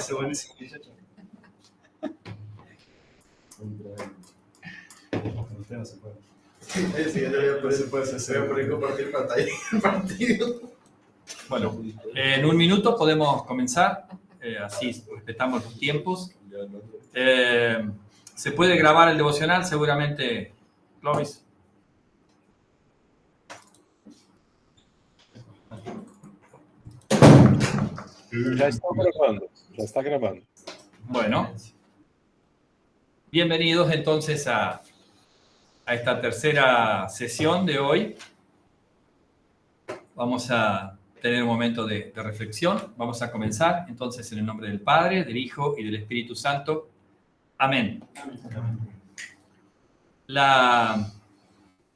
ser buenísimo. No se puede. Sí, yo voy a poner compartir pantalla el partido. Bueno, en un minuto podemos comenzar, así respetamos los tiempos. Se puede grabar el devocional, seguramente, Clovis. Ya está grabando. Bueno, bienvenidos entonces a esta tercera sesión de hoy. Vamos a tener un momento de reflexión. Vamos a comenzar entonces en el nombre del Padre, del Hijo y del Espíritu Santo. Amén. La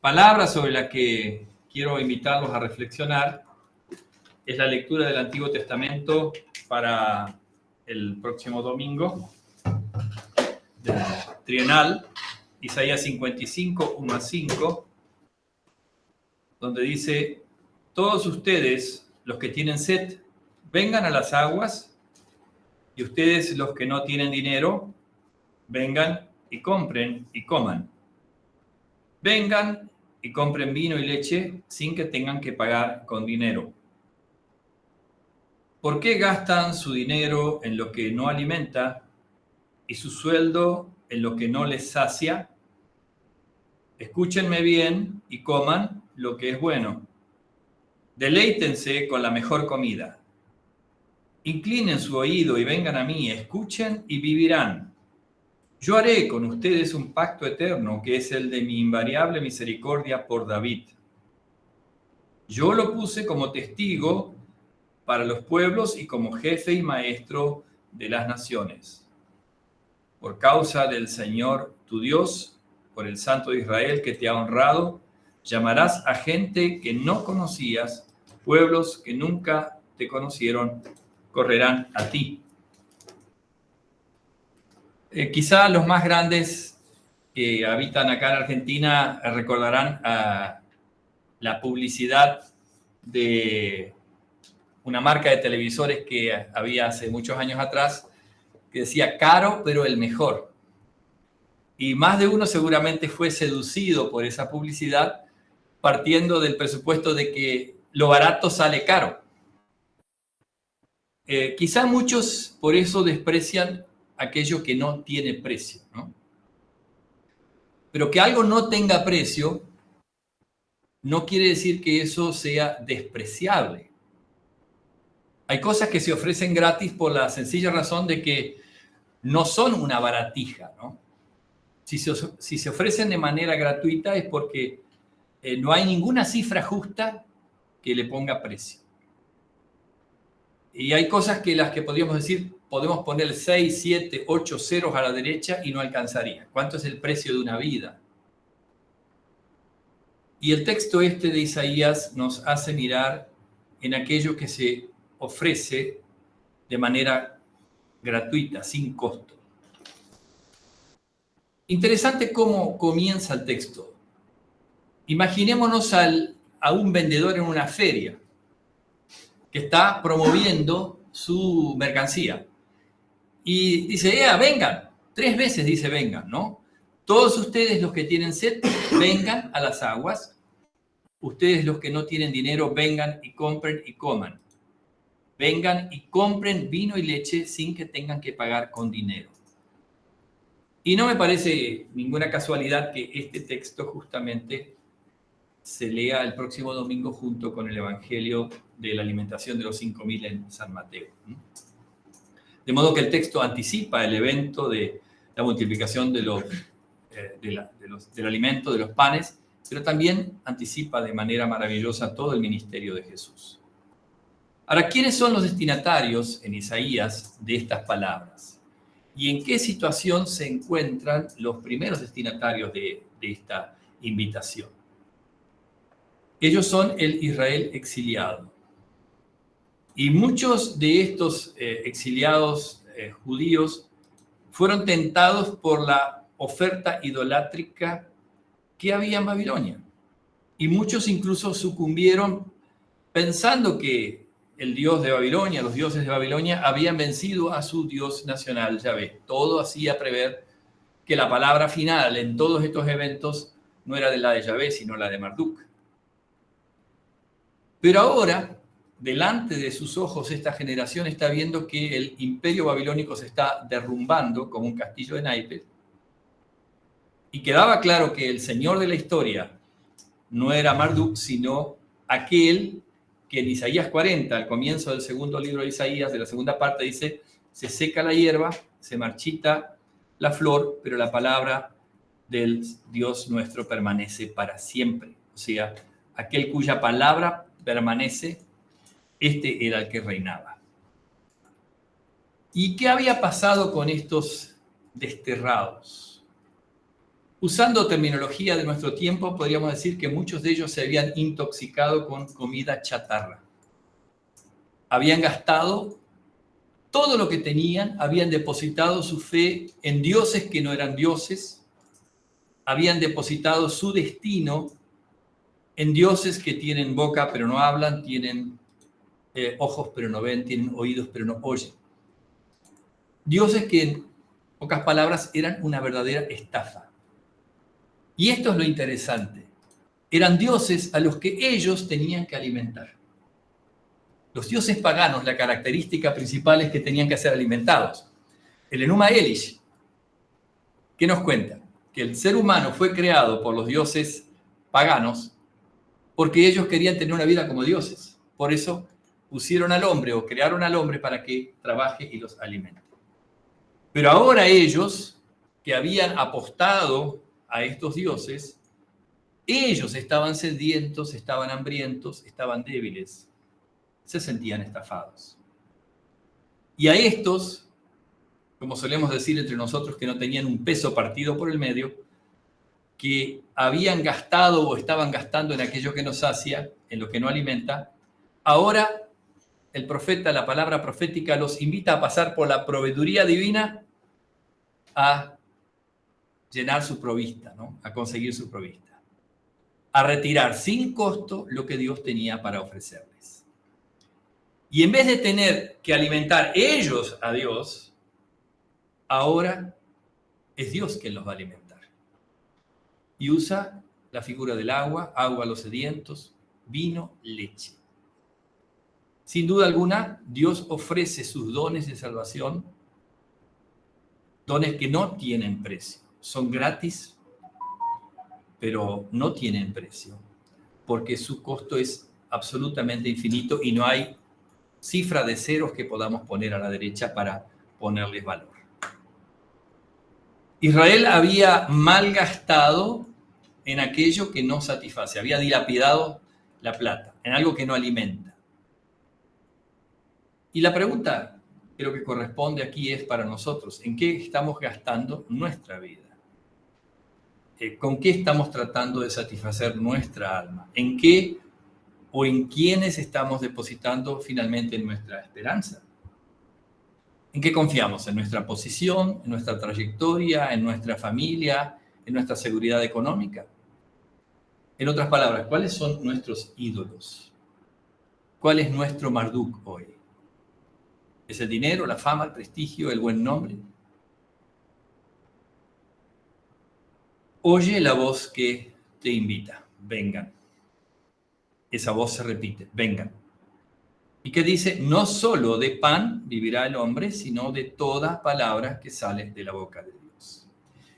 palabra sobre la que quiero invitarlos a reflexionar es la lectura del Antiguo Testamento para el próximo domingo, del trienal, Isaías 55, 1 a 5, donde dice: todos ustedes, los que tienen sed, vengan a las aguas, y ustedes, los que no tienen dinero, vengan y compren y coman. Vengan y compren vino y leche sin que tengan que pagar con dinero. ¿Por qué gastan su dinero en lo que no alimenta y su sueldo en lo que no les sacia? Escúchenme bien y coman lo que es bueno. Deleítense con la mejor comida. Inclinen su oído y vengan a mí, escuchen y vivirán. Yo haré con ustedes un pacto eterno, que es el de mi invariable misericordia por David. Yo lo puse como testigo para los pueblos y como jefe y maestro de las naciones. Por causa del Señor tu Dios, por el Santo de Israel que te ha honrado, llamarás a gente que no conocías, pueblos que nunca te conocieron, correrán a ti. Quizá los más grandes que habitan acá en Argentina recordarán la publicidad de una marca de televisores que había hace muchos años atrás, que decía caro pero el mejor. Y más de uno seguramente fue seducido por esa publicidad, partiendo del presupuesto de que lo barato sale caro. Quizá muchos por eso desprecian aquello que no tiene precio, ¿no? Pero que algo no tenga precio no quiere decir que eso sea despreciable. Hay cosas que se ofrecen gratis por la sencilla razón de que no son una baratija, ¿no? Si se ofrecen de manera gratuita es porque no hay ninguna cifra justa que le ponga precio. Y hay cosas que las que podríamos decir, podemos poner 6, 7, 8 ceros a la derecha y no alcanzaría. ¿Cuánto es el precio de una vida? Y el texto este de Isaías nos hace mirar en aquello que se ofrece de manera gratuita, sin costo. Interesante cómo comienza el texto. Imaginémonos a un vendedor en una feria que está promoviendo su mercancía. Y dice, vengan. 3 veces dice vengan, ¿no? Todos ustedes los que tienen sed, vengan a las aguas. Ustedes los que no tienen dinero, vengan y compren y coman. Vengan y compren vino y leche sin que tengan que pagar con dinero. Y no me parece ninguna casualidad que este texto justamente se lea el próximo domingo junto con el Evangelio de la alimentación de los 5.000 en San Mateo. De modo que el texto anticipa el evento de la multiplicación del alimento, de los panes, pero también anticipa de manera maravillosa todo el ministerio de Jesús. Ahora, ¿quiénes son los destinatarios en Isaías de estas palabras? ¿Y en qué situación se encuentran los primeros destinatarios de esta invitación? Ellos son el Israel exiliado. Y muchos de estos exiliados judíos fueron tentados por la oferta idolátrica que había en Babilonia. Y muchos incluso sucumbieron pensando que el dios de Babilonia, los dioses de Babilonia, habían vencido a su dios nacional, Yahvé. Todo hacía prever que la palabra final en todos estos eventos no era de la de Yahvé, sino la de Marduk. Pero ahora, delante de sus ojos, esta generación está viendo que el imperio babilónico se está derrumbando como un castillo de naipes, y quedaba claro que el señor de la historia no era Marduk, sino aquel que en Isaías 40, al comienzo del segundo libro de Isaías, de la segunda parte, dice: se seca la hierba, se marchita la flor, pero la palabra del Dios nuestro permanece para siempre. O sea, aquel cuya palabra permanece, este era el que reinaba. ¿Y qué había pasado con estos desterrados? Usando terminología de nuestro tiempo, podríamos decir que muchos de ellos se habían intoxicado con comida chatarra. Habían gastado todo lo que tenían, habían depositado su fe en dioses que no eran dioses, habían depositado su destino en dioses que tienen boca pero no hablan, tienen ojos pero no ven, tienen oídos pero no oyen. Dioses que, en pocas palabras, eran una verdadera estafa. Y esto es lo interesante. Eran dioses a los que ellos tenían que alimentar. Los dioses paganos, la característica principal es que tenían que ser alimentados. El Enuma Elish, ¿qué nos cuenta? Que el ser humano fue creado por los dioses paganos porque ellos querían tener una vida como dioses. Por eso pusieron al hombre o crearon al hombre para que trabaje y los alimente. Pero ahora ellos, que habían apostado a estos dioses, ellos estaban sedientos, estaban hambrientos, estaban débiles, se sentían estafados. Y a estos, como solemos decir entre nosotros, que no tenían un peso partido por el medio, que habían gastado o estaban gastando en aquello que nos sacia, en lo que no alimenta, ahora el profeta, la palabra profética, los invita a pasar por la proveeduría divina a llenar su provista, ¿no? A conseguir su provista, a retirar sin costo lo que Dios tenía para ofrecerles. Y en vez de tener que alimentar ellos a Dios, ahora es Dios quien los va a alimentar. Y usa la figura del agua, agua a los sedientos, vino, leche. Sin duda alguna, Dios ofrece sus dones de salvación, dones que no tienen precio. Son gratis, pero no tienen precio, porque su costo es absolutamente infinito y no hay cifra de ceros que podamos poner a la derecha para ponerles valor. Israel había malgastado en aquello que no satisface, había dilapidado la plata, en algo que no alimenta. Y la pregunta, creo que corresponde aquí, es para nosotros: ¿en qué estamos gastando nuestra vida? ¿Con qué estamos tratando de satisfacer nuestra alma? ¿En qué o en quiénes estamos depositando finalmente nuestra esperanza? ¿En qué confiamos? ¿En nuestra posición, en nuestra trayectoria, en nuestra familia, en nuestra seguridad económica? En otras palabras, ¿cuáles son nuestros ídolos? ¿Cuál es nuestro Marduk hoy? ¿Es el dinero, la fama, el prestigio, el buen nombre? Oye la voz que te invita: vengan. Esa voz se repite: vengan. ¿Y qué dice? No solo de pan vivirá el hombre, sino de toda palabra que sale de la boca de Dios.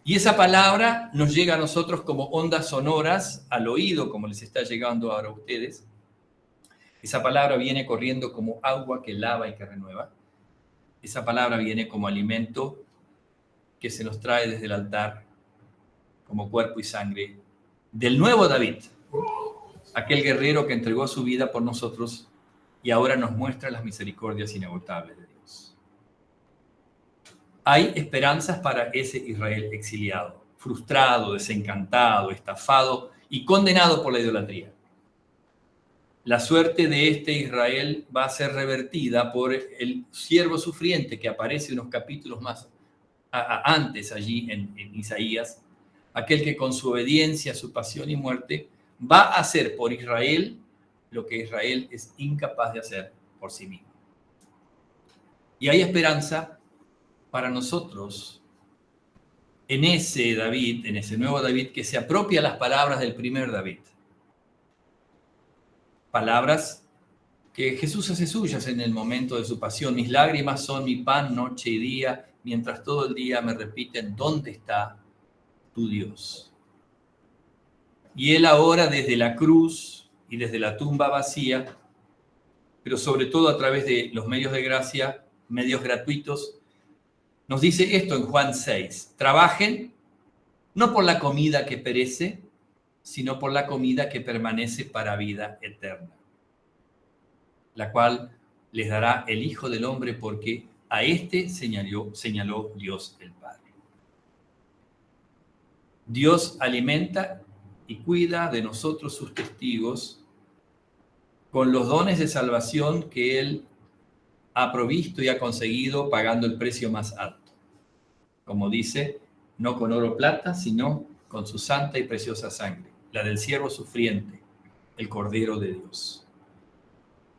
Y esa palabra nos llega a nosotros como ondas sonoras al oído, como les está llegando ahora a ustedes. Esa palabra viene corriendo como agua que lava y que renueva. Esa palabra viene como alimento que se nos trae desde el altar, como cuerpo y sangre del nuevo David, aquel guerrero que entregó su vida por nosotros y ahora nos muestra las misericordias inagotables de Dios. Hay esperanzas para ese Israel exiliado, frustrado, desencantado, estafado y condenado por la idolatría. La suerte de este Israel va a ser revertida por el siervo sufriente que aparece unos capítulos más antes allí en Isaías, aquel que con su obediencia, su pasión y muerte va a hacer por Israel lo que Israel es incapaz de hacer por sí mismo. Y hay esperanza para nosotros en ese David, en ese nuevo David, que se apropia las palabras del primer David. Palabras que Jesús hace suyas en el momento de su pasión. Mis lágrimas son mi pan noche y día, mientras todo el día me repiten, ¿dónde está tu Dios? Y él ahora desde la cruz y desde la tumba vacía, pero sobre todo a través de los medios de gracia, medios gratuitos, nos dice esto en Juan 6. Trabajen no por la comida que perece, sino por la comida que permanece para vida eterna, la cual les dará el Hijo del Hombre, porque a éste señaló Dios el Padre. Dios alimenta y cuida de nosotros sus testigos con los dones de salvación que Él ha provisto y ha conseguido pagando el precio más alto. Como dice, no con oro o plata, sino con su santa y preciosa sangre, la del siervo sufriente, el Cordero de Dios.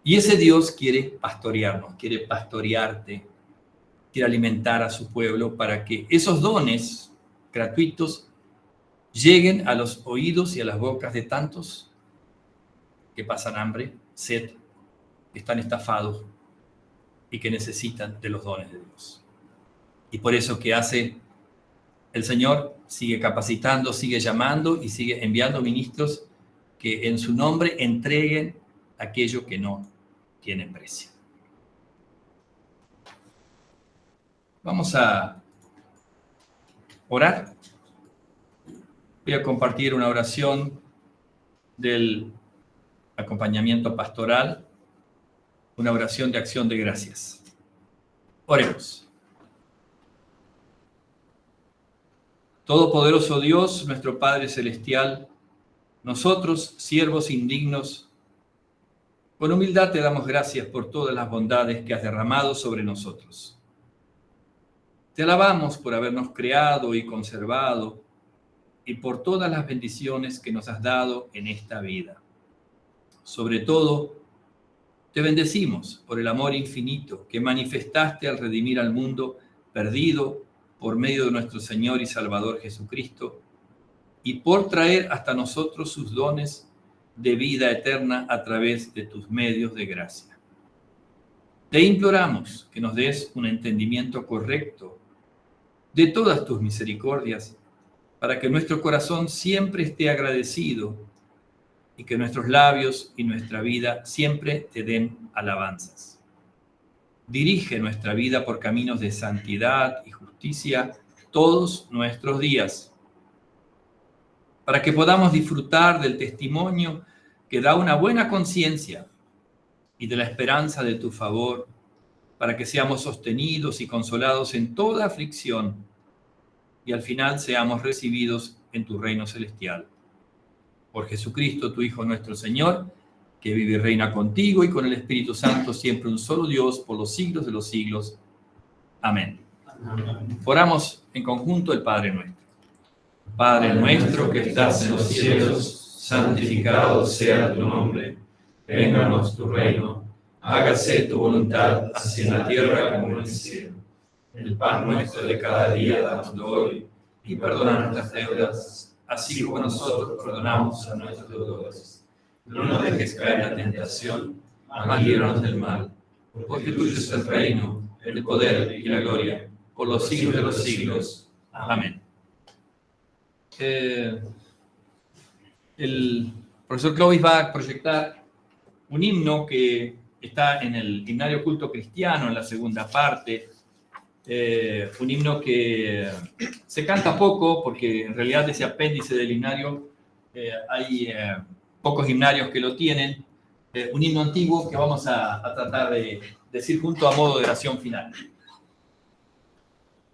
Y ese Dios quiere pastorearnos, quiere pastorearte, quiere alimentar a su pueblo para que esos dones gratuitos lleguen a los oídos y a las bocas de tantos que pasan hambre, sed, que están estafados y que necesitan de los dones de Dios. Y por eso que hace el Señor, sigue capacitando, sigue llamando y sigue enviando ministros que en su nombre entreguen aquello que no tiene precio. Vamos a orar. Voy a compartir una oración del acompañamiento pastoral, una oración de acción de gracias. Oremos. Todopoderoso Dios, nuestro Padre Celestial, nosotros, siervos indignos, con humildad te damos gracias por todas las bondades que has derramado sobre nosotros. Te alabamos por habernos creado y conservado y por todas las bendiciones que nos has dado en esta vida. Sobre todo, te bendecimos por el amor infinito que manifestaste al redimir al mundo perdido por medio de nuestro Señor y Salvador Jesucristo, y por traer hasta nosotros sus dones de vida eterna a través de tus medios de gracia. Te imploramos que nos des un entendimiento correcto de todas tus misericordias, para que nuestro corazón siempre esté agradecido y que nuestros labios y nuestra vida siempre te den alabanzas. Dirige nuestra vida por caminos de santidad y justicia todos nuestros días, para que podamos disfrutar del testimonio que da una buena conciencia y de la esperanza de tu favor, para que seamos sostenidos y consolados en toda aflicción y al final seamos recibidos en tu reino celestial. Por Jesucristo, tu Hijo nuestro Señor, que vive y reina contigo y con el Espíritu Santo, siempre un solo Dios, por los siglos de los siglos. Amén. Amén. Oramos en conjunto el Padre Nuestro. Padre nuestro que estás en los cielos, santificado sea tu nombre. Vénganos tu reino. Hágase tu voluntad, así en la tierra como en el cielo. El pan nuestro de cada día danoslo hoy, y perdona nuestras deudas, así como nosotros perdonamos a nuestros deudores. No nos dejes caer en la tentación, mas líbranos del mal. Porque tuyo es el reino, el poder y la gloria, por los siglos de los siglos. Amén. El profesor Clovis va a proyectar un himno que está en el Himnario Culto Cristiano, en la segunda parte. Un himno que se canta poco, porque en realidad ese apéndice del himnario hay pocos himnarios que lo tienen. Un himno antiguo que vamos a tratar de decir junto a modo de oración final.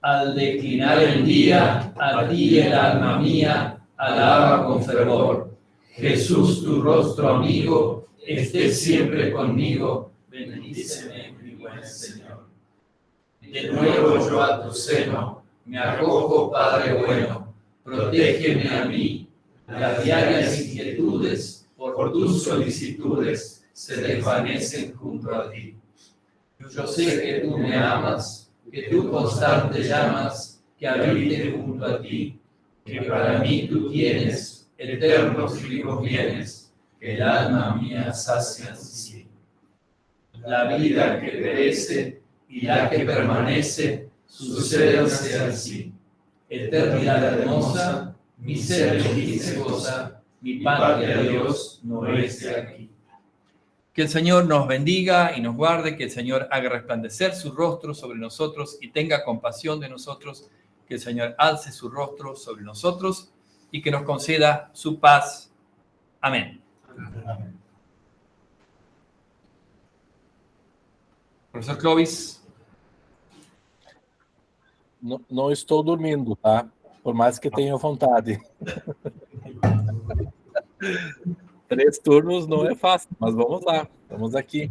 Al declinar el día, a ti el alma mía alaba con fervor. Jesús, tu rostro amigo, esté siempre conmigo. Bendíceme, mi buen Señor. De nuevo yo a tu seno me acojo, Padre bueno. Protégeme a mí, las diarias inquietudes, por tus solicitudes. se desvanecen junto a ti. Yo sé que tú me amas, que tú constante llamas, que habite junto a ti, que para mí tú tienes eternos ricos bienes, que el alma mía sacia sí. La vida que perece y la que permanece, sucédanse así. Eternidad hermosa, mi ser feliz goza, mi patria Dios no es de aquí. Que el Señor nos bendiga y nos guarde, que el Señor haga resplandecer su rostro sobre nosotros y tenga compasión de nosotros, que el Señor alce su rostro sobre nosotros y que nos conceda su paz. Amén. Professor Clovis. Não estou dormindo, tá? Por mais que tenha vontade. 3 turnos não é fácil, mas vamos lá, estamos aqui.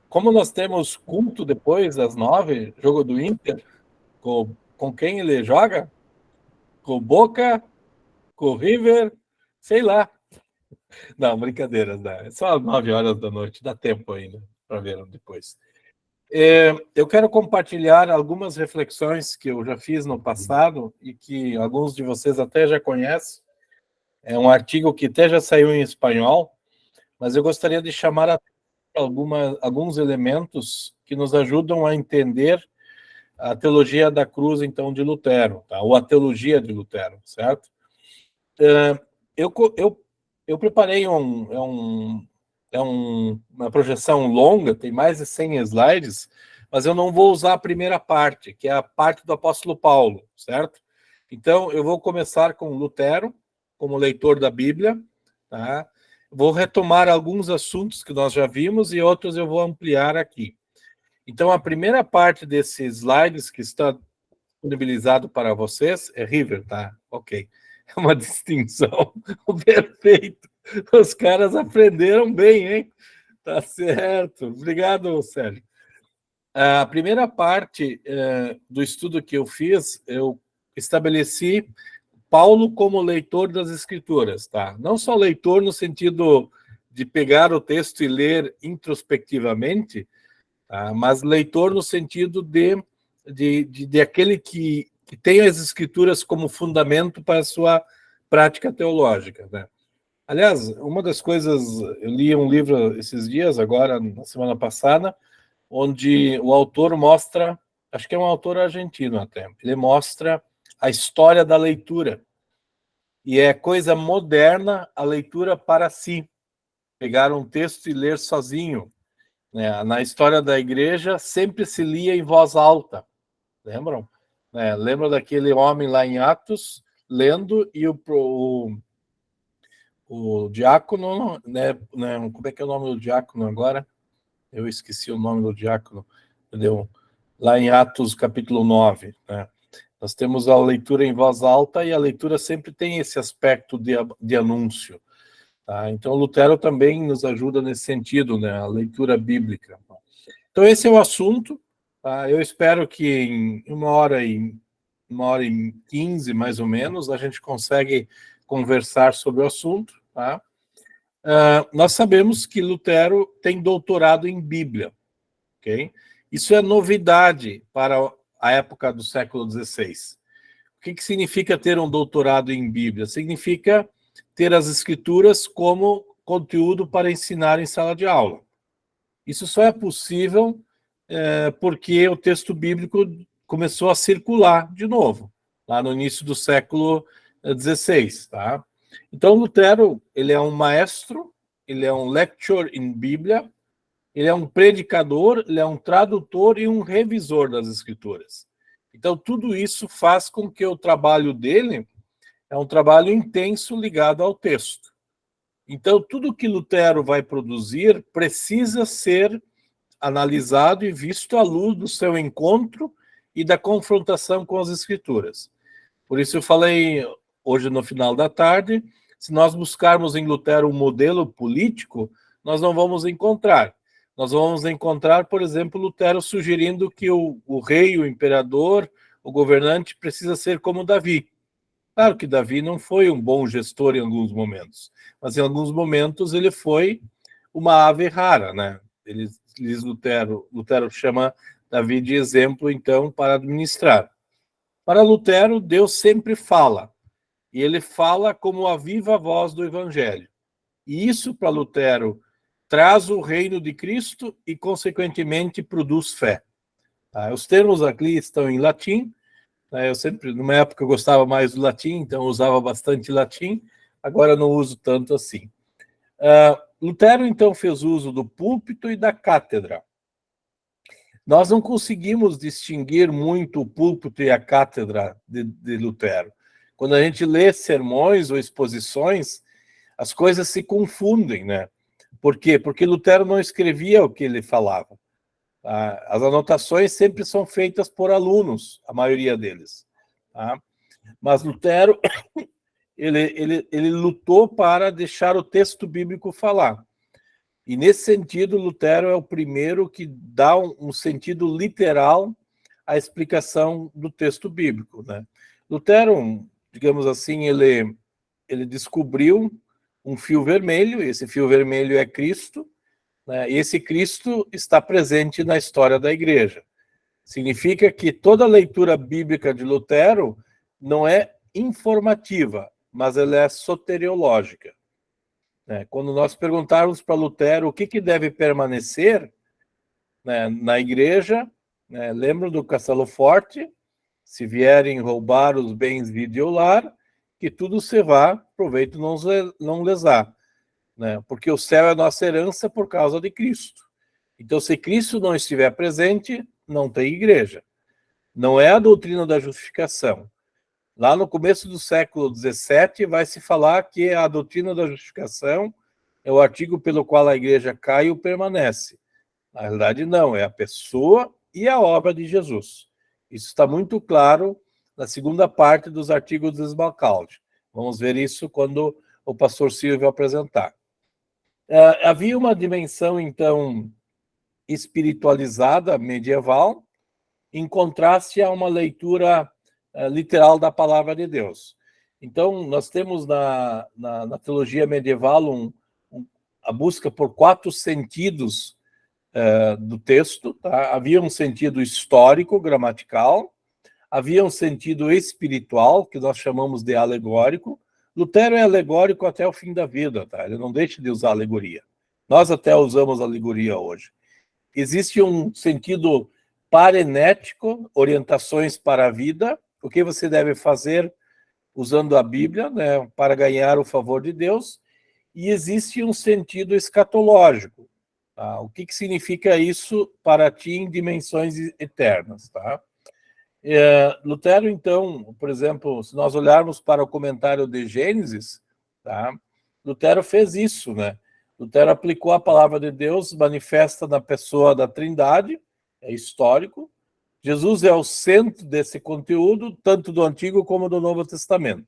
Como nós temos culto depois das 9, jogo do Inter, com quem ele joga? Com o Boca? Com o River? Sei lá. Não, brincadeiras, né? É só às 9 horas da noite, dá tempo ainda para ver depois. Eu quero compartilhar algumas reflexões que eu já fiz no passado e que alguns de vocês até já conhecem. É um artigo que até já saiu em espanhol, mas eu gostaria de chamar a alguns elementos que nos ajudam a entender a teologia da cruz, então, de Lutero, tá? Ou a teologia de Lutero, certo? Eu preparei uma projeção longa, tem mais de 100 slides, mas eu não vou usar a primeira parte, que é a parte do apóstolo Paulo, certo? Então, eu vou começar com Lutero, como leitor da Bíblia, tá? Vou retomar alguns assuntos que nós já vimos e outros eu vou ampliar aqui. Então, a primeira parte desses slides que está disponibilizado para vocês é River, tá? Ok. É uma distinção. Perfeito. Os caras aprenderam bem, hein? Tá certo. Obrigado, Sérgio. A primeira parte do estudo que eu fiz, eu estabeleci Paulo como leitor das Escrituras, tá? Não só leitor no sentido de pegar o texto e ler introspectivamente, tá? Mas leitor no sentido de aquele que tem as Escrituras como fundamento para a sua prática teológica, né? Aliás, uma das coisas, eu li um livro esses dias, agora, na semana passada, onde o autor mostra, acho que é um autor argentino até, ele mostra a história da leitura. E é coisa moderna a leitura para si. Pegar um texto e ler sozinho. Né? Na história da igreja, sempre se lia em voz alta. Lembram? Lembram daquele homem lá em Atos, lendo, e o diácono, né? Como é que é o nome do diácono agora? Eu esqueci o nome do diácono. Entendeu? Lá em Atos, capítulo 9, né? Nós temos a leitura em voz alta e a leitura sempre tem esse aspecto de anúncio. Tá? Então, Lutero também nos ajuda nesse sentido, né? A leitura bíblica. Então, esse é o assunto. Tá? Eu espero que em 1h15, mais ou menos, a gente consegue conversar sobre o assunto. Tá? Nós sabemos que Lutero tem doutorado em Bíblia. Okay? Isso é novidade para a época do século XVI. O que significa ter um doutorado em Bíblia? Significa ter as Escrituras como conteúdo para ensinar em sala de aula. Isso só é possível porque o texto bíblico começou a circular de novo, lá no início do século XVI. Tá? Então, Lutero, ele é um maestro, ele é um lecturer em Bíblia, ele é um predicador, ele é um tradutor e um revisor das Escrituras. Então, tudo isso faz com que o trabalho dele é um trabalho intenso ligado ao texto. Então, tudo que Lutero vai produzir precisa ser analisado e visto à luz do seu encontro e da confrontação com as Escrituras. Por isso eu falei hoje no final da tarde, se nós buscarmos em Lutero um modelo político, nós não vamos encontrar. Nós vamos encontrar, por exemplo, Lutero sugerindo que o rei, o imperador, o governante precisa ser como Davi. Claro que Davi não foi um bom gestor em alguns momentos, mas em alguns momentos ele foi uma ave rara, né? Lutero chama Davi de exemplo, então, para administrar. Para Lutero, Deus sempre fala, e ele fala como a viva voz do Evangelho. E isso, para Lutero, traz o reino de Cristo e, consequentemente, produz fé. Tá? Os termos aqui estão em latim. Eu sempre, numa época, eu gostava mais do latim, então eu usava bastante latim. Agora não uso tanto assim. Lutero, então, fez uso do púlpito e da cátedra. Nós não conseguimos distinguir muito o púlpito e a cátedra de Lutero. Quando a gente lê sermões ou exposições, as coisas se confundem, né? Por quê? Porque Lutero não escrevia o que ele falava. As anotações sempre são feitas por alunos, a maioria deles. Tá? Mas Lutero, ele lutou para deixar o texto bíblico falar. E, nesse sentido, Lutero é o primeiro que dá um sentido literal à explicação do texto bíblico. Né? Lutero, digamos assim, ele descobriu um fio vermelho, e esse fio vermelho é Cristo, né? E esse Cristo está presente na história da igreja. Significa que toda a leitura bíblica de Lutero não é informativa, mas ela é soteriológica. Quando nós perguntarmos para Lutero o que deve permanecer, né, na igreja, né, lembram do Castelo Forte? Se vierem roubar os bens videolar, que tudo se vá, proveito não lesar. Né, porque o céu é nossa herança por causa de Cristo. Então, se Cristo não estiver presente, não tem igreja. Não é a doutrina da justificação. Lá no começo do século XVII, vai se falar que a doutrina da justificação é o artigo pelo qual a igreja cai ou permanece. Na realidade, não, é a pessoa e a obra de Jesus. Isso está muito claro na segunda parte dos artigos de Smalcalde. Vamos ver isso quando o pastor Silvio apresentar. Havia uma dimensão, então, espiritualizada, medieval, em contraste a uma leitura literal da palavra de Deus. Então, nós temos na teologia medieval a busca por 4 sentidos do texto. Tá? Havia um sentido histórico, gramatical, havia um sentido espiritual, que nós chamamos de alegórico. Lutero é alegórico até o fim da vida, tá? Ele não deixa de usar alegoria. Nós até usamos alegoria hoje. Existe um sentido parenético, orientações para a vida, o que você deve fazer usando a Bíblia, né, para ganhar o favor de Deus, e existe um sentido escatológico. Tá? O que significa isso para ti em dimensões eternas? Tá? Lutero, então, por exemplo, se nós olharmos para o comentário de Gênesis, tá? Lutero fez isso, né? Lutero aplicou a palavra de Deus manifesta na pessoa da Trindade, é histórico. Jesus é o centro desse conteúdo, tanto do Antigo como do Novo Testamento.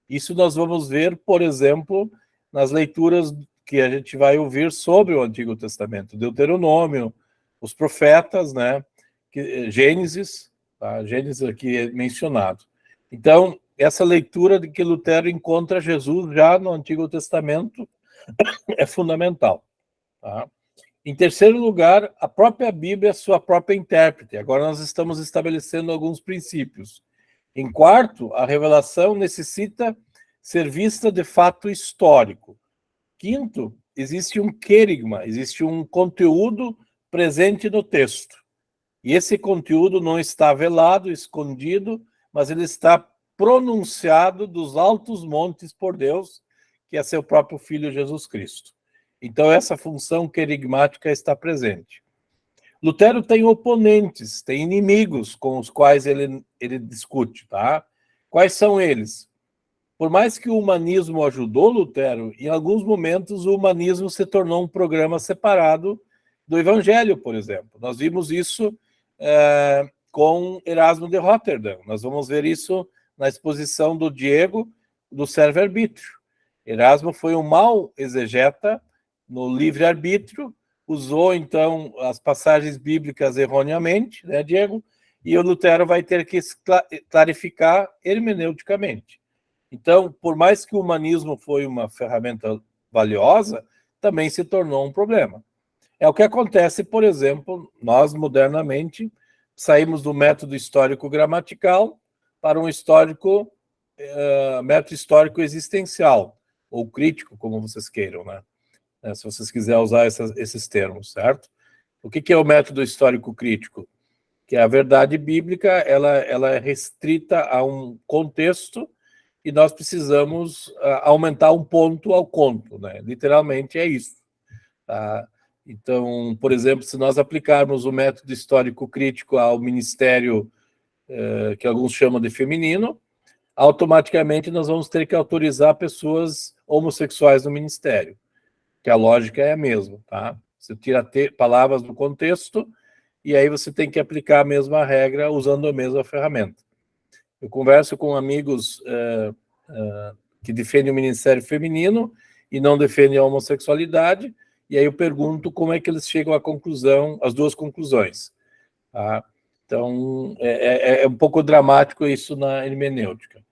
Isso nós vamos ver, por exemplo, nas leituras que a gente vai ouvir sobre o Antigo Testamento. Deuteronômio, os profetas, né? Gênesis, tá? Gênesis aqui é mencionado. Então, essa leitura de que Lutero encontra Jesus já no Antigo Testamento é fundamental. Tá? Em terceiro lugar, a própria Bíblia é sua própria intérprete. Agora nós estamos estabelecendo alguns princípios. Em quarto, a revelação necessita ser vista de fato histórico. Quinto, existe um querigma, existe um conteúdo presente no texto. E esse conteúdo não está velado, escondido, mas ele está pronunciado dos altos montes por Deus, que é seu próprio Filho Jesus Cristo. Então, essa função querigmática está presente. Lutero tem oponentes, tem inimigos com os quais ele discute. Tá? Quais são eles? Por mais que o humanismo ajudou Lutero, em alguns momentos o humanismo se tornou um programa separado do Evangelho, por exemplo. Nós vimos isso com Erasmo de Roterdã. Nós vamos ver isso na exposição do Diego, do serve-arbítrio. Erasmo foi um mau exegeta no livre-arbítrio, usou, então, as passagens bíblicas erroneamente, né, Diego? E o Lutero vai ter que clarificar hermeneuticamente. Então, por mais que o humanismo foi uma ferramenta valiosa, também se tornou um problema. É o que acontece, por exemplo, nós modernamente saímos do método histórico gramatical para um método histórico existencial, ou crítico, como vocês queiram, né? Se vocês quiserem usar esses termos, certo? O que é o método histórico crítico? Que a verdade bíblica ela é restrita a um contexto e nós precisamos aumentar um ponto ao conto, né? Literalmente é isso. Tá? Então, por exemplo, se nós aplicarmos o método histórico crítico ao ministério que alguns chamam de feminino, automaticamente nós vamos ter que autorizar pessoas homossexuais no ministério, que a lógica é a mesma, tá? Você tira palavras do contexto e aí você tem que aplicar a mesma regra usando a mesma ferramenta. Eu converso com amigos que defendem o ministério feminino e não defendem a homossexualidade, e aí eu pergunto como é que eles chegam à conclusão, às duas conclusões. Tá? Então, é um pouco dramático isso na hermenêutica.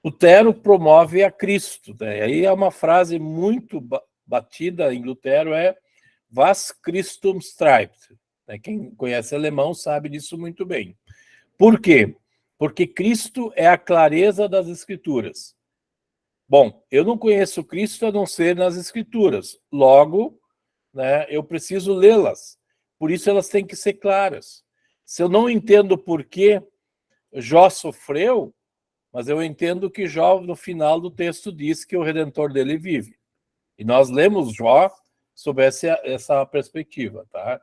Lutero promove a Cristo. Né? Aí é uma frase muito batida em Lutero, Was Christum treibt. Quem conhece alemão sabe disso muito bem. Por quê? Porque Cristo é a clareza das Escrituras. Bom, eu não conheço Cristo a não ser nas Escrituras. Logo, né, eu preciso lê-las. Por isso elas têm que ser claras. Se eu não entendo por que Jó sofreu, mas eu entendo que Jó, no final do texto, diz que o Redentor dele vive. E nós lemos Jó sob essa perspectiva. Tá?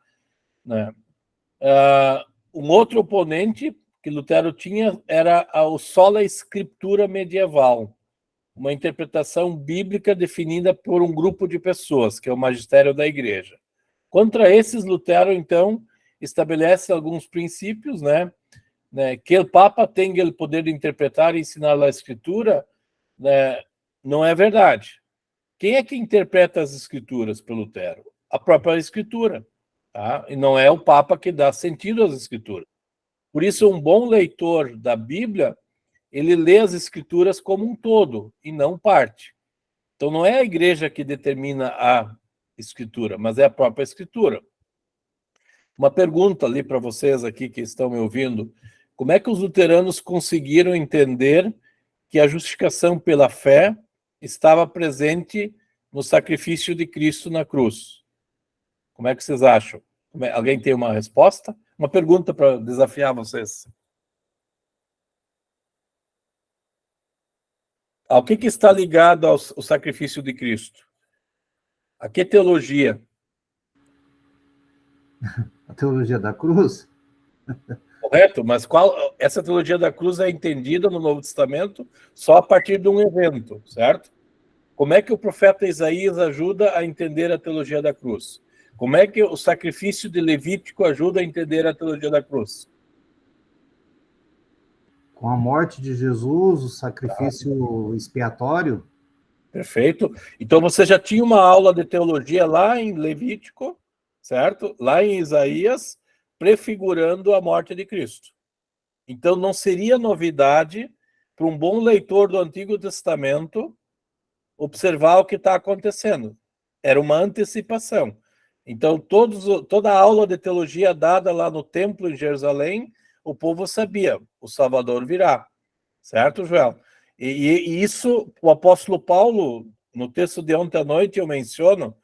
Né? Um outro oponente que Lutero tinha era o sola scriptura medieval, uma interpretação bíblica definida por um grupo de pessoas, que é o magistério da igreja. Contra esses, Lutero, então, estabelece alguns princípios, né? Que o Papa tenha o poder de interpretar e ensinar a Escritura, né? Não é verdade. Quem é que interpreta as Escrituras pelo Lutero? A própria Escritura. Tá? E não é o Papa que dá sentido às Escrituras. Por isso, um bom leitor da Bíblia, ele lê as Escrituras como um todo, e não parte. Então, não é a igreja que determina a Escritura, mas é a própria Escritura. Uma pergunta ali para vocês aqui que estão me ouvindo. Como é que os luteranos conseguiram entender que a justificação pela fé estava presente no sacrifício de Cristo na cruz? Como é que vocês acham? Alguém tem uma resposta? Uma pergunta para desafiar vocês. Ao que está ligado ao sacrifício de Cristo? A que teologia? A teologia da cruz? Correto, mas essa teologia da cruz é entendida no Novo Testamento só a partir de um evento, certo? Como é que o profeta Isaías ajuda a entender a teologia da cruz? Como é que o sacrifício de Levítico ajuda a entender a teologia da cruz? Com a morte de Jesus, o sacrifício expiatório. Perfeito. Então você já tinha uma aula de teologia lá em Levítico, certo? Lá em Isaías, prefigurando a morte de Cristo. Então não seria novidade para um bom leitor do Antigo Testamento observar o que está acontecendo. Era uma antecipação. Então toda a aula de teologia dada lá no templo em Jerusalém, o povo sabia, o Salvador virá. Certo, Joel? E isso, o apóstolo Paulo, no texto de ontem à noite, eu menciono,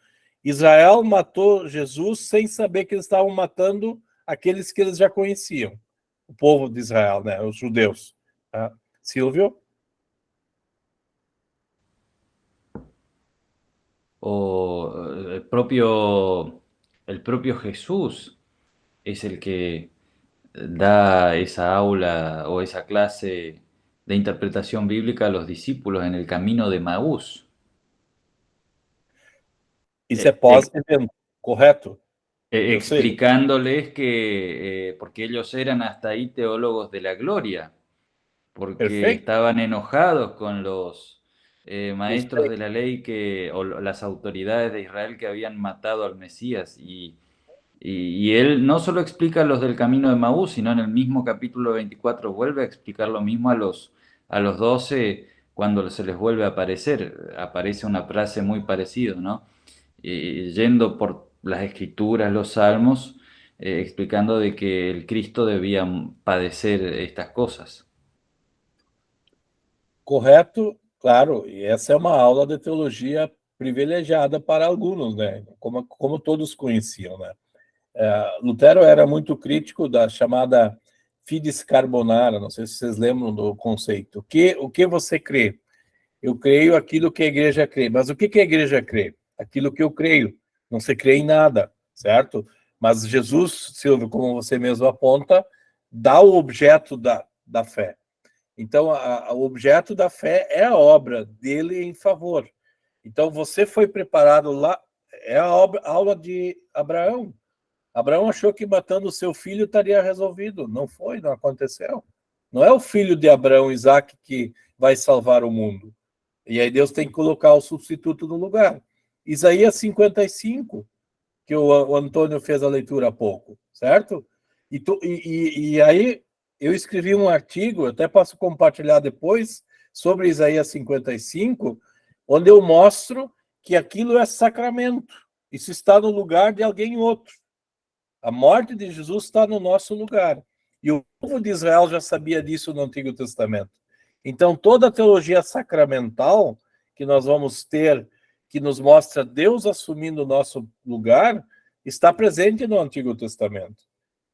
Israel matou Jesus sem saber que eles estavam matando aqueles que eles já conheciam. O povo de Israel, né? Os judeus. Tá? Silvio? O el propio Jesús es el que da esa aula o esa clase de interpretación bíblica a los discípulos en el camino de Maús. Isso é pós-evento, correto? Explicándoles que, porque ellos eran hasta ahí teólogos de la gloria, porque Perfecto. estaban enojados con los maestros de la ley o las autoridades de Israel que habían matado al Mesías. Y él no solo explica los del camino de Maús, sino en el mismo capítulo 24 vuelve a explicar lo mismo a los 12 cuando se les vuelve a aparecer, aparece una frase muy parecida, ¿no? Yendo por las escrituras, los salmos, explicando de que el Cristo debía padecer estas cosas. Correto, claro, e essa é uma aula de teologia privilegiada para alguns, né? Como todos conheciam, né? Lutero era muito crítico da chamada fides carbonara, não sei se vocês lembram do conceito. O que você crê? Eu creio aquilo que a igreja crê. Mas o que a igreja crê? Aquilo que eu creio. Não se crê em nada, certo? Mas Jesus, Silvio, como você mesmo aponta, dá o objeto da fé. Então, o objeto da fé é a obra dele em favor. Então, você foi preparado lá, é a aula de Abraão. Abraão achou que matando o seu filho estaria resolvido. Não foi, não aconteceu. Não é o filho de Abraão, Isaac, que vai salvar o mundo. E aí Deus tem que colocar o substituto no lugar. Isaías 55, que o Antônio fez a leitura há pouco, certo? E aí eu escrevi um artigo, eu até posso compartilhar depois, sobre Isaías 55, onde eu mostro que aquilo é sacramento. Isso está no lugar de alguém outro. A morte de Jesus está no nosso lugar. E o povo de Israel já sabia disso no Antigo Testamento. Então, toda a teologia sacramental que nós vamos ter, que nos mostra Deus assumindo o nosso lugar, está presente no Antigo Testamento.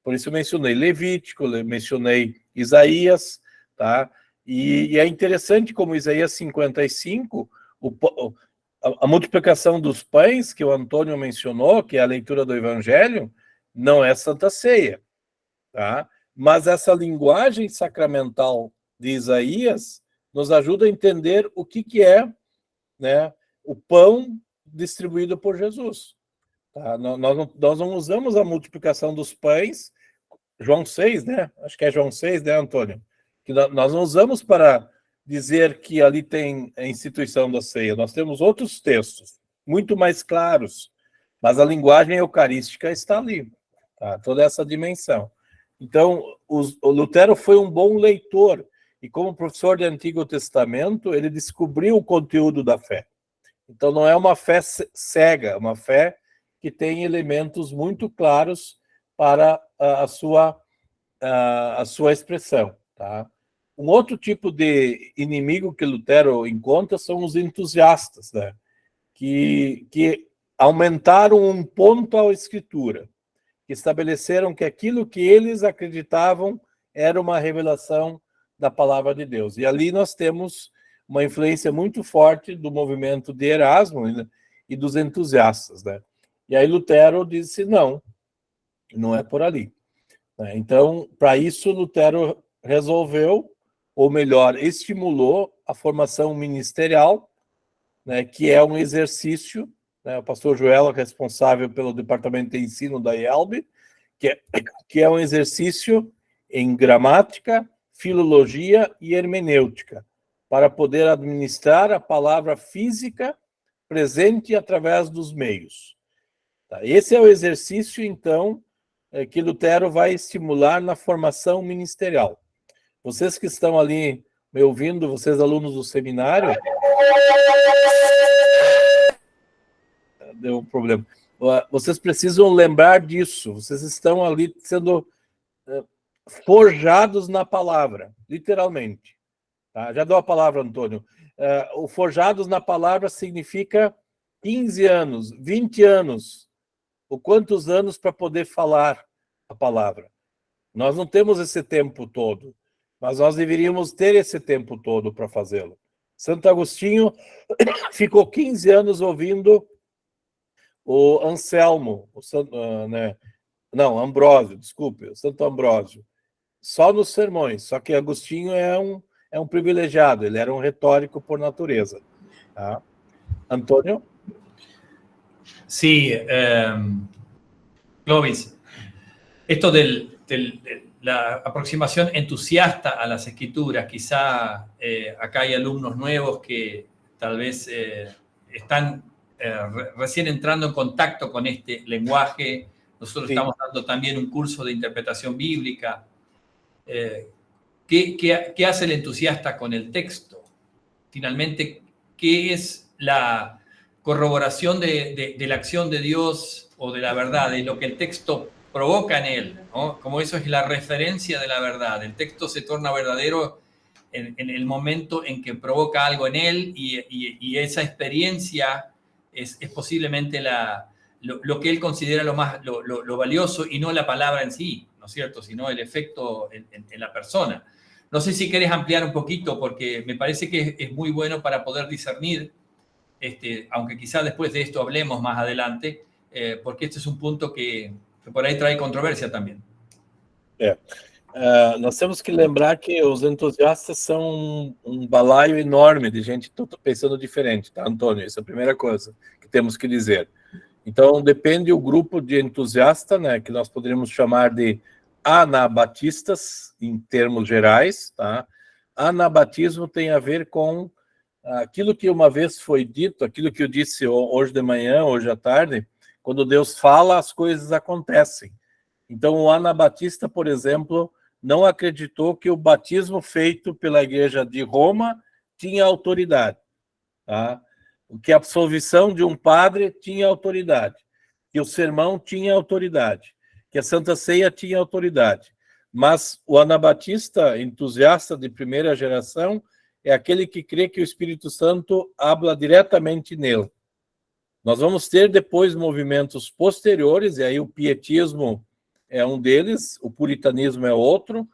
Por isso eu mencionei Levítico, mencionei Isaías, tá? E é interessante como Isaías 55, a multiplicação dos pães, que o Antônio mencionou, que é a leitura do Evangelho, não é Santa Ceia, tá? Mas essa linguagem sacramental de Isaías nos ajuda a entender o que é, né, o pão distribuído por Jesus. Tá? Nós não usamos a multiplicação dos pães, João 6, né? Acho que é João 6, né, Antônio? Que nós não usamos para dizer que ali tem a instituição da ceia. Nós temos outros textos, muito mais claros, mas a linguagem eucarística está ali, tá? Toda essa dimensão. Então, o Lutero foi um bom leitor, e como professor de Antigo Testamento, ele descobriu o conteúdo da fé. Então, não é uma fé cega, é uma fé que tem elementos muito claros para a sua expressão. Tá? Um outro tipo de inimigo que Lutero encontra são os entusiastas, né? que aumentaram um ponto à Escritura, que estabeleceram que aquilo que eles acreditavam era uma revelação da palavra de Deus. E ali nós temos uma influência muito forte do movimento de Erasmo e dos entusiastas, né? E aí Lutero disse, não é por ali. Então, para isso, Lutero resolveu, ou melhor, estimulou a formação ministerial, né, que é um exercício, né, o pastor Joel é responsável pelo departamento de ensino da IELB, que é um exercício em gramática, filologia e hermenêutica, para poder administrar a palavra física presente através dos meios. Tá? Esse é o exercício, então, que Lutero vai estimular na formação ministerial. Vocês que estão ali me ouvindo, vocês alunos do seminário... Deu um problema. Vocês precisam lembrar disso. Vocês estão ali sendo forjados na palavra, literalmente. Tá? Já dou a palavra, Antônio. O forjados na palavra significa 15 anos, 20 anos. Ou quantos anos para poder falar a palavra? Nós não temos esse tempo todo, mas nós deveríamos ter esse tempo todo para fazê-lo. Santo Agostinho ficou 15 anos ouvindo o Anselmo, Ambrósio, desculpe, o Santo Ambrósio, só nos sermões, só que Agostinho é um privilegiado, ele era um retórico por natureza. Tá? Antônio? Sí, Clovis, esto de la aproximación entusiasta a las escrituras, quizá acá hay alumnos nuevos que tal vez están recién entrando en contacto con este lenguaje. Nosotros estamos dando también un curso de interpretación bíblica. ¿Qué hace el entusiasta con el texto? finalmente qué es la corroboración de la acción de Dios o de la verdad, de lo que el texto provoca en él, ¿no? Como eso es la referencia de la verdad. El texto se torna verdadero en el momento en que provoca algo en él y esa experiencia es posiblemente lo que él considera lo valioso y no la palabra en sí, ¿no es cierto? Sino el efecto en la persona. No sé si querés ampliar un poquito porque me parece que es muy bueno para poder discernir, aunque quizás después de esto hablemos más adelante, porque este es un punto que por aí trae controversia também. Nós temos que lembrar que os entusiastas são um balaio enorme de gente pensando diferente, tá, Antônio? Essa é a primeira coisa que temos que dizer. Então, depende do grupo de entusiasta, né, que nós poderíamos chamar de anabatistas, em termos gerais, tá? Anabatismo tem a ver com aquilo que uma vez foi dito, aquilo que eu disse hoje de manhã, hoje à tarde, quando Deus fala, as coisas acontecem. Então, o anabatista, por exemplo, não acreditou que o batismo feito pela Igreja de Roma tinha autoridade, tá? Que a absolvição de um padre tinha autoridade, que o sermão tinha autoridade, que a Santa Ceia tinha autoridade. Mas o anabatista, entusiasta de primeira geração, é aquele que crê que o Espírito Santo habla diretamente nele. Nós vamos ter depois movimentos posteriores, e aí o pietismo é um deles, o puritanismo é outro,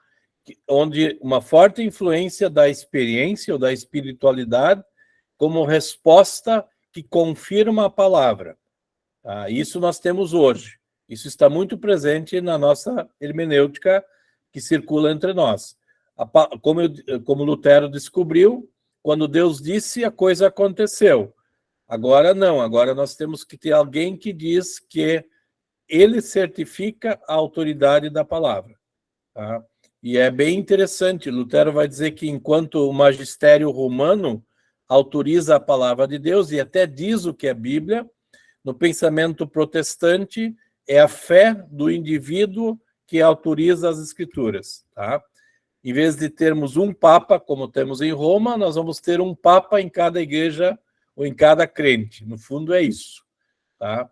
onde uma forte influência da experiência ou da espiritualidade como resposta que confirma a palavra. Isso nós temos hoje. Isso está muito presente na nossa hermenêutica que circula entre nós. Como Lutero descobriu, quando Deus disse, a coisa aconteceu. Agora não, agora nós temos que ter alguém que diz que ele certifica a autoridade da palavra. Tá? E é bem interessante, Lutero vai dizer que enquanto o magistério romano autoriza a palavra de Deus e até diz o que é Bíblia, no pensamento protestante é a fé do indivíduo que autoriza as escrituras. Tá? Em vez de termos um papa, como temos em Roma, nós vamos ter um papa em cada igreja ou em cada crente. No fundo é isso. Tá?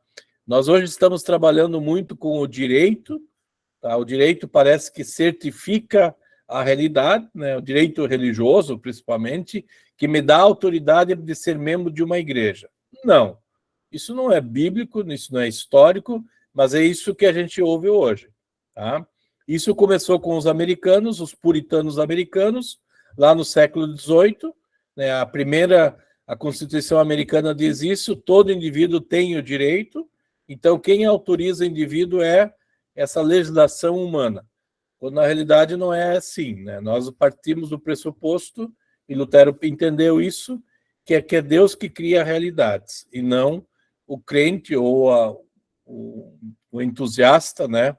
Nós hoje estamos trabalhando muito com o direito. Tá? O direito parece que certifica a realidade, né? O direito religioso, principalmente, que me dá a autoridade de ser membro de uma igreja. Não, isso não é bíblico, isso não é histórico, mas é isso que a gente ouve hoje. Tá? Isso começou com os americanos, os puritanos americanos, lá no século XVIII. Né? A Constituição americana diz isso, todo indivíduo tem o direito, então quem autoriza o indivíduo é essa legislação humana. Quando na realidade não é assim. Né? Nós partimos do pressuposto, e Lutero entendeu isso, que é Deus que cria realidades, e não o crente ou o entusiasta, né?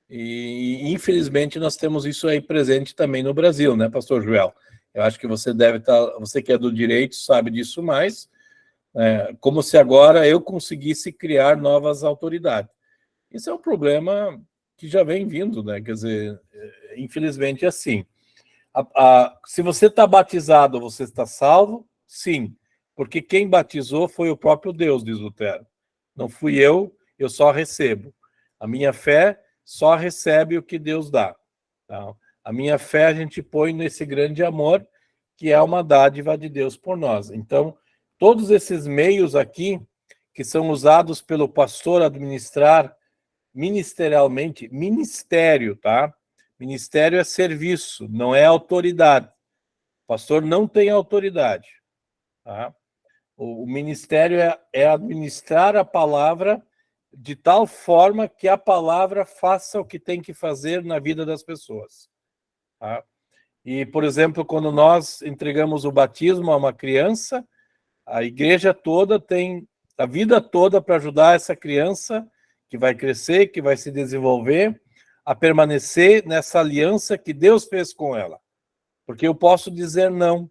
E infelizmente nós temos isso aí presente também no Brasil, né, pastor Joel? Eu acho que você deve estar, você que é do direito sabe disso mais, como se agora eu conseguisse criar novas autoridades. Isso é um problema que já vem vindo, né? Quer dizer, infelizmente é assim. Se você está batizado, você está salvo? Sim, porque quem batizou foi o próprio Deus, diz Lutero. Não fui eu só recebo. A minha fé só recebe o que Deus dá. Tá? A minha fé a gente põe nesse grande amor, que é uma dádiva de Deus por nós. Então, todos esses meios aqui, que são usados pelo pastor administrar ministerialmente, ministério, tá? Ministério é serviço, não é autoridade. O pastor não tem autoridade. Tá? O ministério é administrar a palavra de tal forma que a palavra faça o que tem que fazer na vida das pessoas. Tá? E, por exemplo, quando nós entregamos o batismo a uma criança, a igreja toda tem a vida toda para ajudar essa criança que vai crescer, que vai se desenvolver, a permanecer nessa aliança que Deus fez com ela. Porque eu posso dizer não.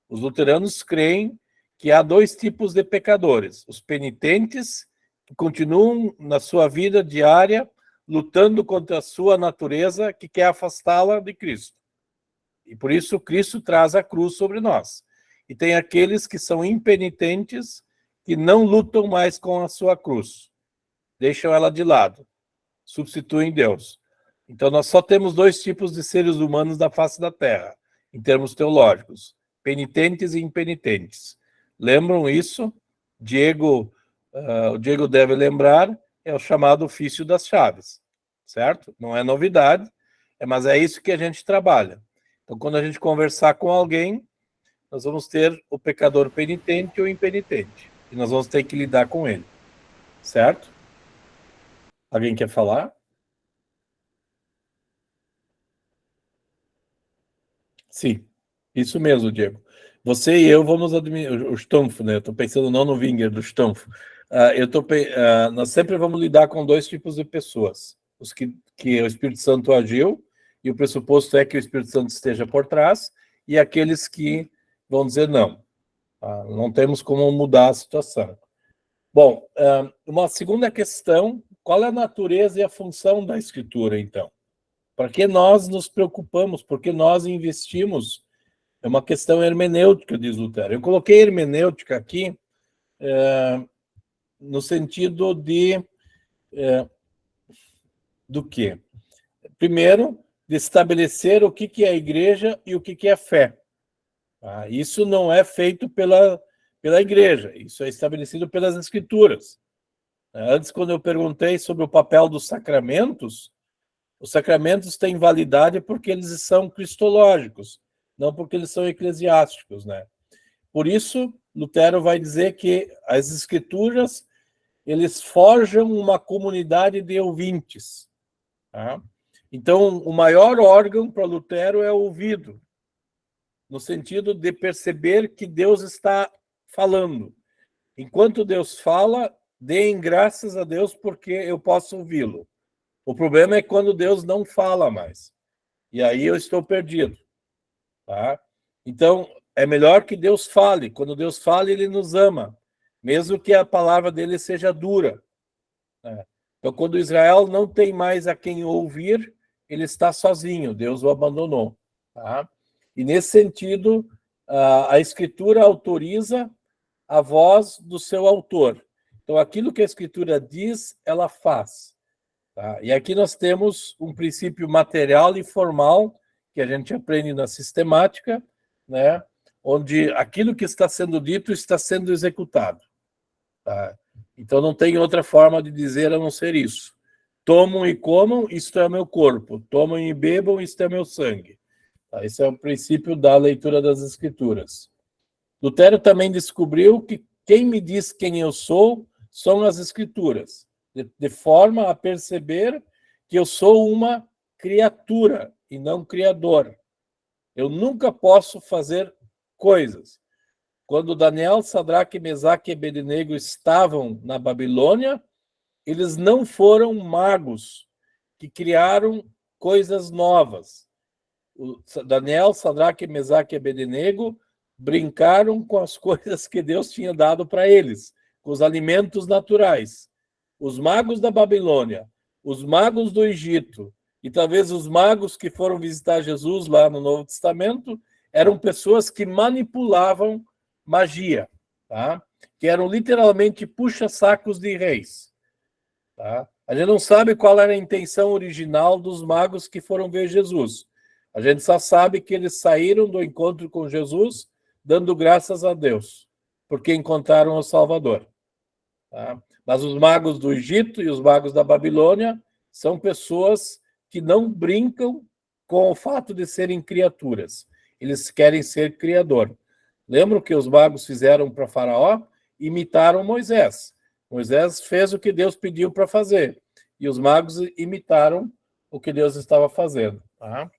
Os luteranos creem que há dois tipos de pecadores. Os penitentes, que continuam na sua vida diária, lutando contra a sua natureza, que quer afastá-la de Cristo. E por isso Cristo traz a cruz sobre nós. e tem aqueles que são impenitentes, que não lutam mais com a sua cruz. Deixam ela de lado. Substituem Deus. Então, nós só temos 2 tipos de seres humanos da face da Terra, em termos teológicos: penitentes e impenitentes. Lembram isso? O Diego deve lembrar, é o chamado ofício das chaves, certo? Não é novidade, mas é isso que a gente trabalha. Então, quando a gente conversar com alguém, nós vamos ter o pecador penitente ou impenitente, e nós vamos ter que lidar com ele, certo? Alguém quer falar? Sim, isso mesmo, Diego. Você e eu vamos administrar o Stumpf, né? Eu estou pensando não no Winger, do Stumpf. Nós sempre vamos lidar com 2 tipos de pessoas: os que o Espírito Santo agiu, e o pressuposto é que o Espírito Santo esteja por trás, e aqueles que vão dizer não. Não temos como mudar a situação. Bom, uma segunda questão: qual é a natureza e a função da Escritura, então? Para que nós nos preocupamos? Por que nós investimos? É uma questão hermenêutica, diz Lutero. Eu coloquei hermenêutica aqui no sentido do quê? Primeiro, de estabelecer o que é a igreja e o que é fé. Isso não é feito pela igreja, isso é estabelecido pelas Escrituras. Antes, quando eu perguntei sobre o papel dos sacramentos, os sacramentos têm validade porque eles são cristológicos, não porque eles são eclesiásticos, né? Por isso, Lutero vai dizer que as Escrituras, eles forjam uma comunidade de ouvintes. Tá? Então, o maior órgão para Lutero é o ouvido, no sentido de perceber que Deus está falando. Enquanto Deus fala, deem graças a Deus porque eu posso ouvi-lo. O problema é quando Deus não fala mais. E aí eu estou perdido. Tá? Então, é melhor que Deus fale. Quando Deus fala, ele nos ama, mesmo que a palavra dele seja dura. Então, quando Israel não tem mais a quem ouvir, ele está sozinho, Deus o abandonou. Tá? E nesse sentido, a Escritura autoriza a voz do seu autor. Então, aquilo que a Escritura diz, ela faz. Tá? E aqui nós temos um princípio material e formal que a gente aprende na sistemática, né? Onde aquilo que está sendo dito está sendo executado. Tá? Então não tem outra forma de dizer a não ser isso. Tomam e comam, isto é meu corpo. Tomam e bebam, isto é meu sangue. Tá? Esse é o princípio da leitura das Escrituras. Lutero também descobriu que quem me diz quem eu sou são as Escrituras, de forma a perceber que eu sou uma criatura e não criador. Eu nunca posso fazer coisas. Quando Daniel, Sadraque, Mesaque e Abednego estavam na Babilônia, eles não foram magos que criaram coisas novas. Daniel, Sadraque, Mesaque e Abednego brincaram com as coisas que Deus tinha dado para eles, com os alimentos naturais. Os magos da Babilônia, os magos do Egito e talvez os magos que foram visitar Jesus lá no Novo Testamento eram pessoas que manipulavam magia, tá? Que eram literalmente puxa-sacos de reis. Tá? A gente não sabe qual era a intenção original dos magos que foram ver Jesus. A gente só sabe que eles saíram do encontro com Jesus dando graças a Deus, porque encontraram o Salvador. Tá? Mas os magos do Egito e os magos da Babilônia são pessoas que não brincam com o fato de serem criaturas. Eles querem ser criador. Lembram que os magos fizeram para Faraó? Imitaram Moisés. Moisés fez o que Deus pediu para fazer. E os magos imitaram o que Deus estava fazendo. Tá?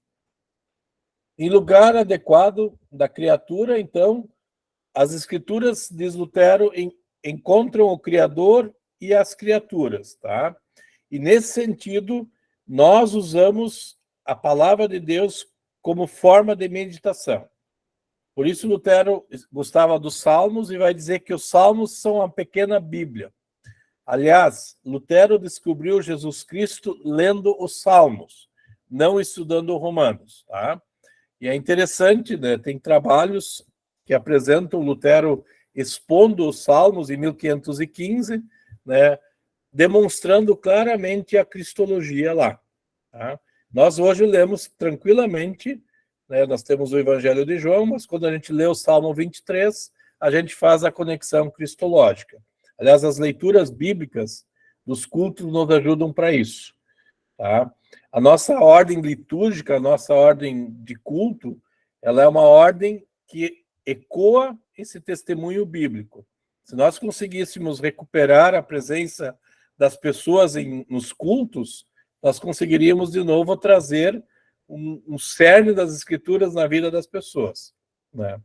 Em lugar adequado da criatura, então, as Escrituras, diz Lutero, encontram o Criador e as criaturas. Tá? E nesse sentido, nós usamos a palavra de Deus como forma de meditação. Por isso, Lutero gostava dos Salmos e vai dizer que os Salmos são uma pequena Bíblia. Aliás, Lutero descobriu Jesus Cristo lendo os Salmos, não estudando Romanos. Tá? E é interessante, né? Tem trabalhos que apresentam Lutero expondo os Salmos em 1515, né, demonstrando claramente a cristologia lá. Tá? Nós hoje lemos tranquilamente, né, nós temos o Evangelho de João, mas quando a gente lê o Salmo 23, a gente faz a conexão cristológica. Aliás, as leituras bíblicas dos cultos nos ajudam para isso. Tá? A nossa ordem litúrgica, a nossa ordem de culto, ela é uma ordem que ecoa esse testemunho bíblico. Se nós conseguíssemos recuperar a presença das pessoas nos cultos, nós conseguiríamos de novo trazer um cerne das escrituras na vida das pessoas, né?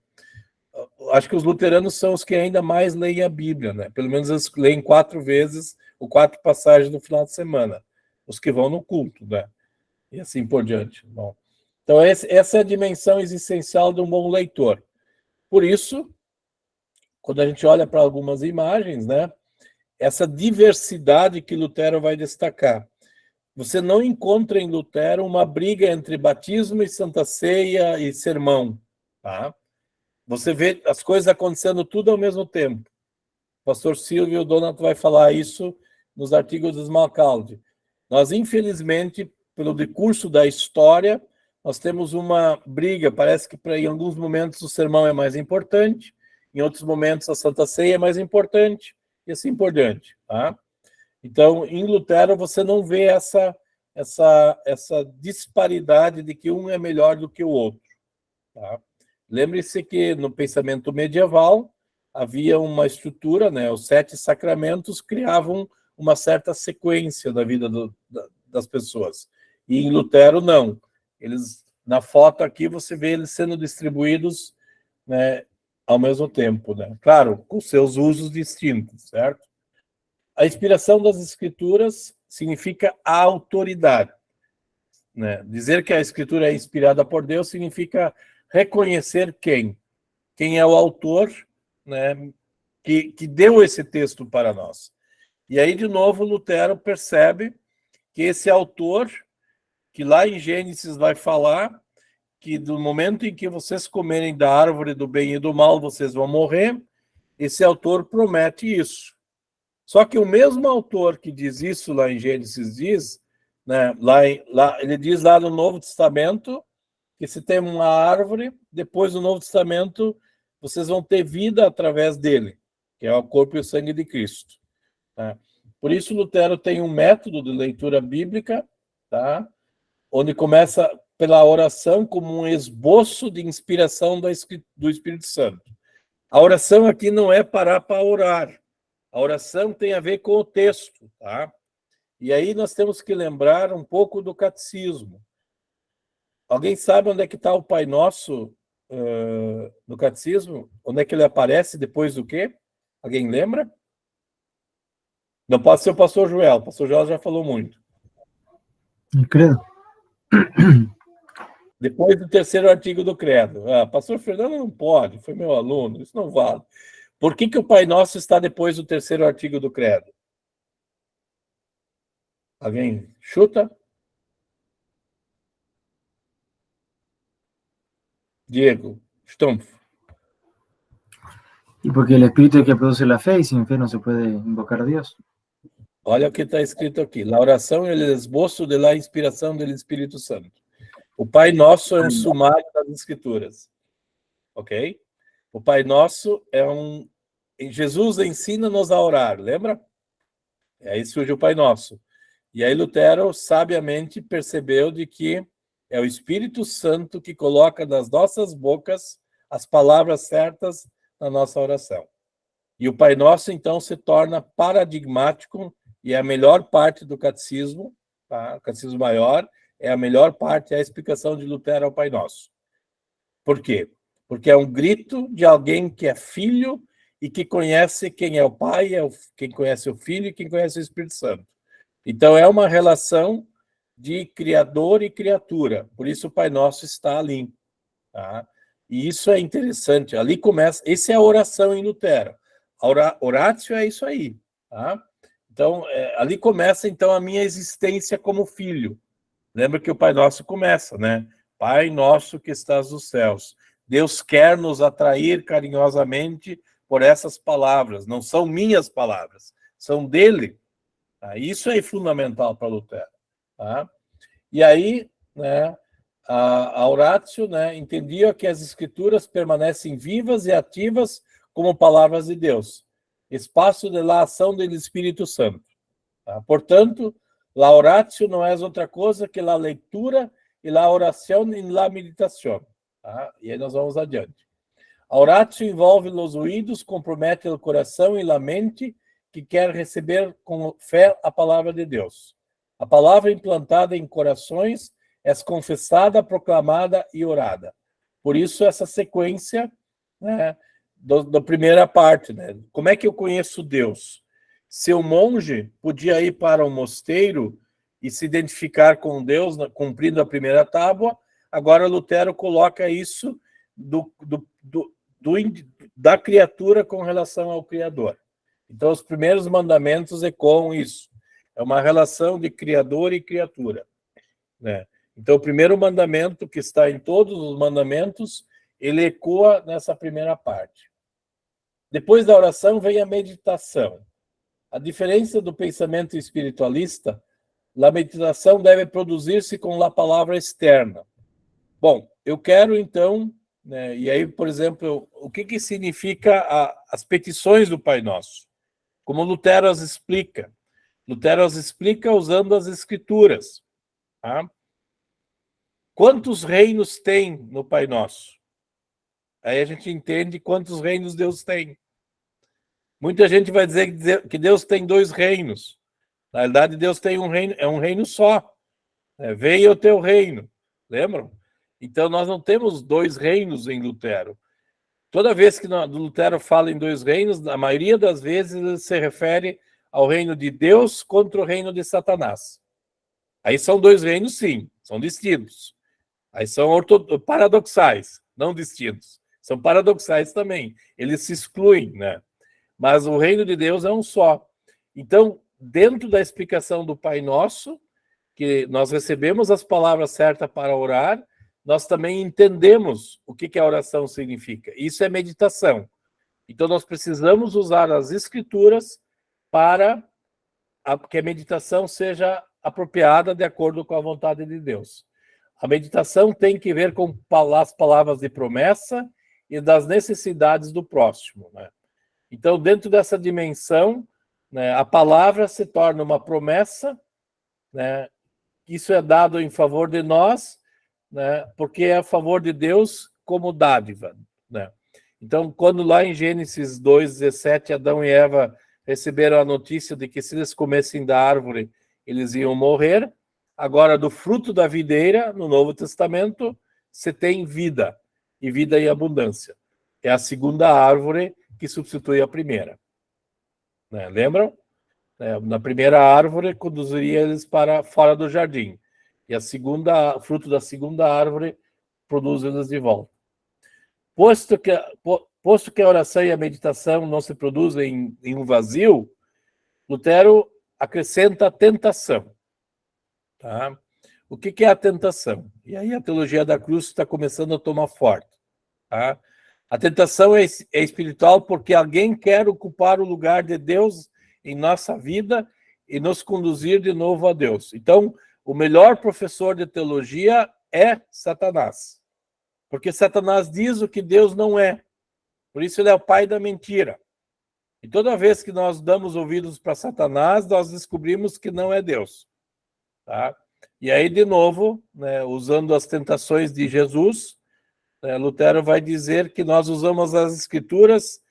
Acho que os luteranos são os que ainda mais leem a Bíblia, né? Pelo menos eles leem 4 vezes ou 4 passagens no final de semana, os que vão no culto, né? E assim por diante. Bom, então essa é a dimensão existencial de um bom leitor. Por isso, quando a gente olha para algumas imagens, né? Essa diversidade que Lutero vai destacar. Você não encontra em Lutero uma briga entre batismo e Santa Ceia e sermão, tá? Você vê as coisas acontecendo tudo ao mesmo tempo. O pastor Silvio Donato vai falar isso nos artigos do Smalcaldi. Nós, infelizmente, pelo decurso da história, nós temos uma briga. Parece que em alguns momentos o sermão é mais importante, em outros momentos a Santa Ceia é mais importante, e assim por diante. Tá? Então, em Lutero, você não vê essa disparidade de que um é melhor do que o outro. Tá? Lembre-se que no pensamento medieval havia uma estrutura, né? Os 7 sacramentos criavam uma certa sequência da vida das pessoas. E em Lutero, não. Eles, na foto aqui, você vê eles sendo distribuídos, né, ao mesmo tempo, né? Claro, com seus usos distintos, certo? A inspiração das escrituras significa a autoridade, né? Dizer que a escritura é inspirada por Deus significa reconhecer quem é o autor, né, que deu esse texto para nós. E aí, de novo, Lutero percebe que esse autor, que lá em Gênesis vai falar que do momento em que vocês comerem da árvore do bem e do mal, vocês vão morrer, esse autor promete isso. Só que o mesmo autor que diz isso lá em Gênesis diz, né, ele diz lá no Novo Testamento que se tem uma árvore, depois do Novo Testamento, vocês vão ter vida através dele, que é o corpo e o sangue de Cristo. Tá? Por isso, Lutero tem um método de leitura bíblica, tá? Onde começa pela oração como um esboço de inspiração do Espírito Santo. A oração aqui não é parar para orar. A oração tem a ver com o texto. Tá? E aí nós temos que lembrar um pouco do catecismo. Alguém sabe onde é que está o Pai Nosso no catecismo? Onde é que ele aparece depois do quê? Alguém lembra? Não pode ser o pastor Joel. O pastor Joel já falou muito. Credo. Depois do 3º artigo do credo. Pastor Fernando não pode, foi meu aluno, isso não vale. Por que o Pai Nosso está depois do 3º artigo do credo? Alguém chuta? Diego, Stumpf. Y porque el espíritu es el que produce la fe y sin fe no se puede invocar a Dios. Olha o que está escrito aqui. La oração é o esboço de la inspiração do Espírito Santo. O Pai Nosso é um sumário das Escrituras. Ok? O Pai Nosso é Jesus ensina-nos a orar, lembra? E aí surge o Pai Nosso. E aí Lutero sabiamente percebeu de que é o Espírito Santo que coloca nas nossas bocas as palavras certas na nossa oração. E o Pai Nosso, então, se torna paradigmático e é a melhor parte do catecismo, tá? O catecismo maior é a melhor parte, é a explicação de Lutero ao Pai Nosso. Por quê? Porque é um grito de alguém que é filho e que conhece quem é o Pai, quem conhece o Filho e quem conhece o Espírito Santo. Então, é uma relação de criador e criatura. Por isso, o Pai Nosso está ali. Tá? E isso é interessante. Ali começa... Essa é a oração em Lutero. A oratio é isso aí. Tá? Então, ali começa, então, a minha existência como filho. Lembra que o Pai Nosso começa, né? Pai Nosso que estás nos céus. Deus quer nos atrair carinhosamente por essas palavras. Não são minhas palavras, são dele. Tá? Isso é fundamental para Lutero. Tá? E aí, né, a Horácio, né, entendia que as escrituras permanecem vivas e ativas como palavras de Deus, espaço de la ação do Espírito Santo. Tá? Portanto, la Horácio não é outra coisa que la leitura e la oração e la meditação. Tá? E aí nós vamos adiante. A Horácio envolve os ouvidos, compromete o coração e a mente que quer receber com fé a palavra de Deus. A palavra implantada em corações é confessada, proclamada e orada. Por isso, essa sequência, né, da primeira parte. Né? Como é que eu conheço Deus? Seu monge podia ir para um mosteiro e se identificar com Deus, cumprindo a primeira tábua. Agora, Lutero coloca isso da criatura com relação ao Criador. Então, os primeiros mandamentos ecoam isso. É uma relação de criador e criatura. Né? Então, o primeiro mandamento, que está em todos os mandamentos, ele ecoa nessa primeira parte. Depois da oração vem a meditação. A diferença do pensamento espiritualista, a meditação deve produzir-se com a palavra externa. Bom, eu quero então, né, e aí, por exemplo, o que significa as petições do Pai Nosso? Como Lutero as explica. Lutero as explica usando as escrituras. Tá? Quantos reinos tem no Pai Nosso? Aí a gente entende quantos reinos Deus tem. Muita gente vai dizer que Deus tem 2 reinos. Na verdade, Deus tem um reino, é um reino só. Venha o teu reino. Lembram? Então, nós não temos 2 reinos em Lutero. Toda vez que Lutero fala em 2 reinos, a maioria das vezes ele se refere ao reino de Deus contra o reino de Satanás. Aí são 2 reinos, sim, são distintos. Aí são paradoxais, não distintos. São paradoxais também. Eles se excluem, né? Mas o reino de Deus é um só. Então, dentro da explicação do Pai Nosso, que nós recebemos as palavras certas para orar, nós também entendemos o que a oração significa. Isso é meditação. Então, nós precisamos usar as escrituras para que a meditação seja apropriada de acordo com a vontade de Deus. A meditação tem que ver com as palavras de promessa e das necessidades do próximo. Né? Então, dentro dessa dimensão, né, a palavra se torna uma promessa, né? Isso é dado em favor de nós, né, porque é a favor de Deus como dádiva. Né? Então, quando lá em Gênesis 2:17, Adão e Eva receberam a notícia de que se eles comessem da árvore, eles iam morrer, agora do fruto da videira, no Novo Testamento, se tem vida, e vida em abundância. É a segunda árvore que substitui a primeira. Né? Lembram? Na primeira árvore, conduziria eles para fora do jardim. E o fruto da segunda árvore produz eles de volta. Posto que a oração e a meditação não se produzem em um vazio, Lutero acrescenta a tentação. Tá? O que é a tentação? E aí a teologia da cruz está começando a tomar forte. Tá? A tentação é espiritual porque alguém quer ocupar o lugar de Deus em nossa vida e nos conduzir de novo a Deus. Então, o melhor professor de teologia é Satanás. Porque Satanás diz o que Deus não é. Por isso ele é o pai da mentira. E toda vez que nós damos ouvidos para Satanás, nós descobrimos que não é Deus. Tá? E aí, de novo, né, usando as tentações de Jesus, Lutero vai dizer que nós usamos as escrituras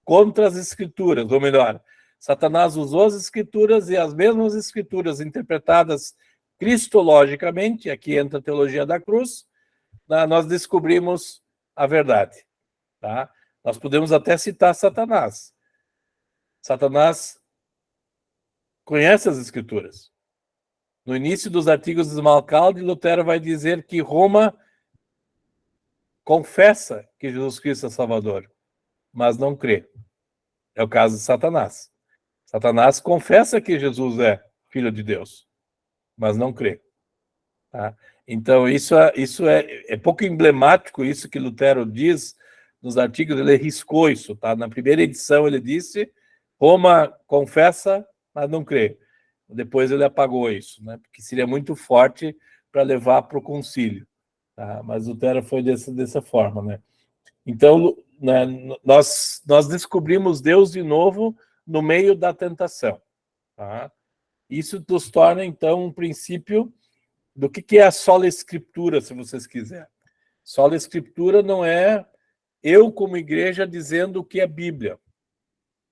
contra as escrituras, ou melhor, Satanás usou as escrituras e as mesmas escrituras interpretadas cristologicamente, aqui entra a teologia da cruz, nós descobrimos a verdade. Tá? Nós podemos até citar Satanás. Satanás conhece as escrituras. No início dos artigos de Smalcalde, Lutero vai dizer que Roma confessa que Jesus Cristo é Salvador, mas não crê. É o caso de Satanás. Satanás confessa que Jesus é Filho de Deus, mas não crê. Tá? Então, isso é pouco emblemático, isso que Lutero diz nos artigos, ele riscou isso, tá? Na primeira edição ele disse, Roma confessa, mas não crê. Depois ele apagou isso, né? Porque seria muito forte para levar para o concílio. Tá? Mas Lutero foi dessa forma, né? Então, né, nós descobrimos Deus de novo no meio da tentação. Tá? Isso nos torna, então, um princípio do que é a sola escritura, se vocês quiserem. Sola escritura não é eu, como igreja, dizendo o que é Bíblia.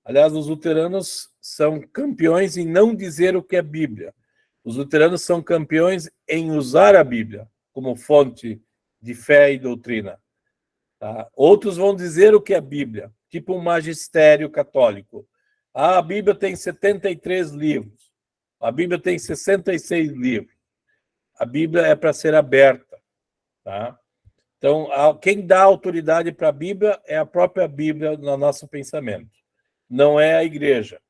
Aliás, os luteranos são campeões em não dizer o que é Bíblia. Os luteranos são campeões em usar a Bíblia como fonte de fé e doutrina. Tá? Outros vão dizer o que é Bíblia, tipo um magistério católico. A Bíblia tem 73 livros. A Bíblia tem 66 livros. A Bíblia é para ser aberta. Tá? Então, quem dá autoridade para a Bíblia é a própria Bíblia no nosso pensamento. Não é a igreja.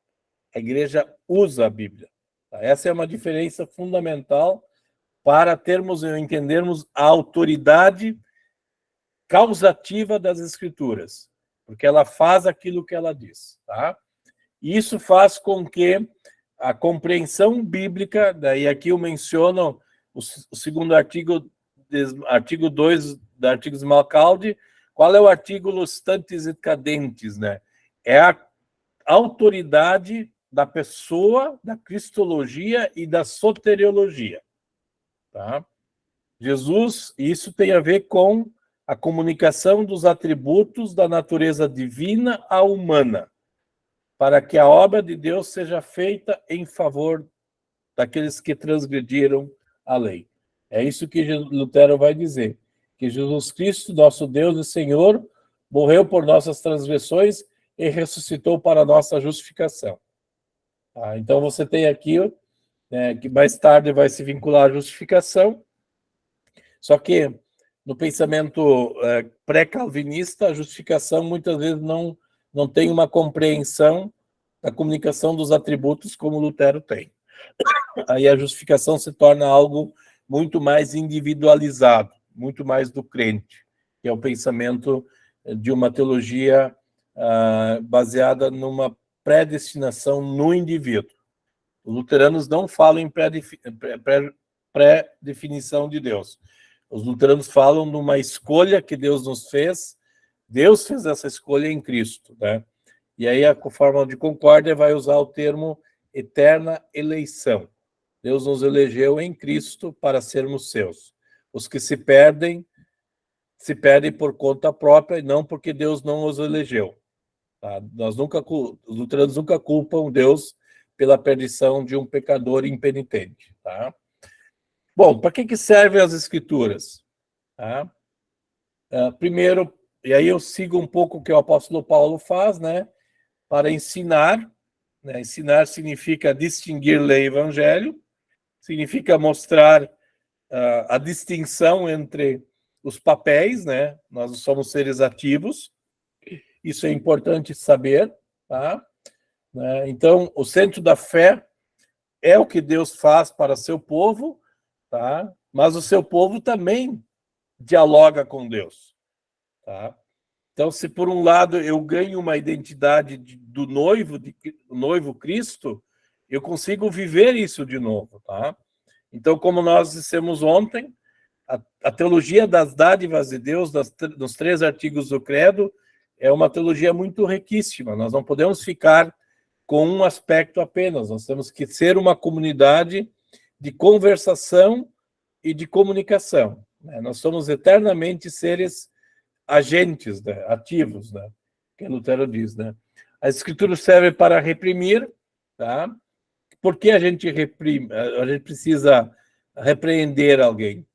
A igreja usa a Bíblia. Tá? Essa é uma diferença fundamental para entendermos a autoridade causativa das Escrituras, porque ela faz aquilo que ela diz. Tá? E isso faz com que a compreensão bíblica, daí aqui eu menciono o segundo artigo 2 da Artigos Malcaldi. Qual é o artigo stantis et cadentes, né? É a autoridade da pessoa, da cristologia e da soteriologia. Tá? Jesus, isso tem a ver com a comunicação dos atributos da natureza divina à humana, para que a obra de Deus seja feita em favor daqueles que transgrediram a lei. É isso que Lutero vai dizer, que Jesus Cristo, nosso Deus e Senhor, morreu por nossas transgressões e ressuscitou para a nossa justificação. Então você tem aqui, que mais tarde vai se vincular à justificação, só que no pensamento pré-calvinista, a justificação muitas vezes não tem uma compreensão da comunicação dos atributos como Lutero tem. Aí a justificação se torna algo muito mais individualizado, muito mais do crente, que é o pensamento de uma teologia baseada numa predestinação no indivíduo. Os luteranos não falam em pré-definição de Deus. Os luteranos falam numa escolha que Deus nos fez. Deus fez essa escolha em Cristo, né? E aí a forma de concórdia vai usar o termo eterna eleição. Deus nos elegeu em Cristo para sermos seus. Os que se perdem por conta própria e não porque Deus não os elegeu. Tá? Os luteranos nunca culpam Deus pela perdição de um pecador impenitente. Tá? Bom, para que servem as Escrituras? Tá? Primeiro, e aí eu sigo um pouco o que o apóstolo Paulo faz, né? Para ensinar. Né? Ensinar significa distinguir lei e evangelho, significa mostrar a distinção entre os papéis, né? Nós somos seres ativos, isso é importante saber, tá? Então, o centro da fé é o que Deus faz para seu povo, tá? Mas o seu povo também dialoga com Deus, tá? Então, se por um lado eu ganho uma identidade do noivo Cristo, eu consigo viver isso de novo, tá? Então, como nós dissemos ontem, a teologia das dádivas de Deus, nos 3 artigos do Credo, é uma teologia muito riquíssima. Nós não podemos ficar com um aspecto apenas. Nós temos que ser uma comunidade de conversação e de comunicação. Né? Nós somos eternamente seres agentes, né? Ativos, né? Que Lutero diz, né? As Escrituras servem para reprimir, tá? Por que a gente reprime? A gente precisa repreender alguém,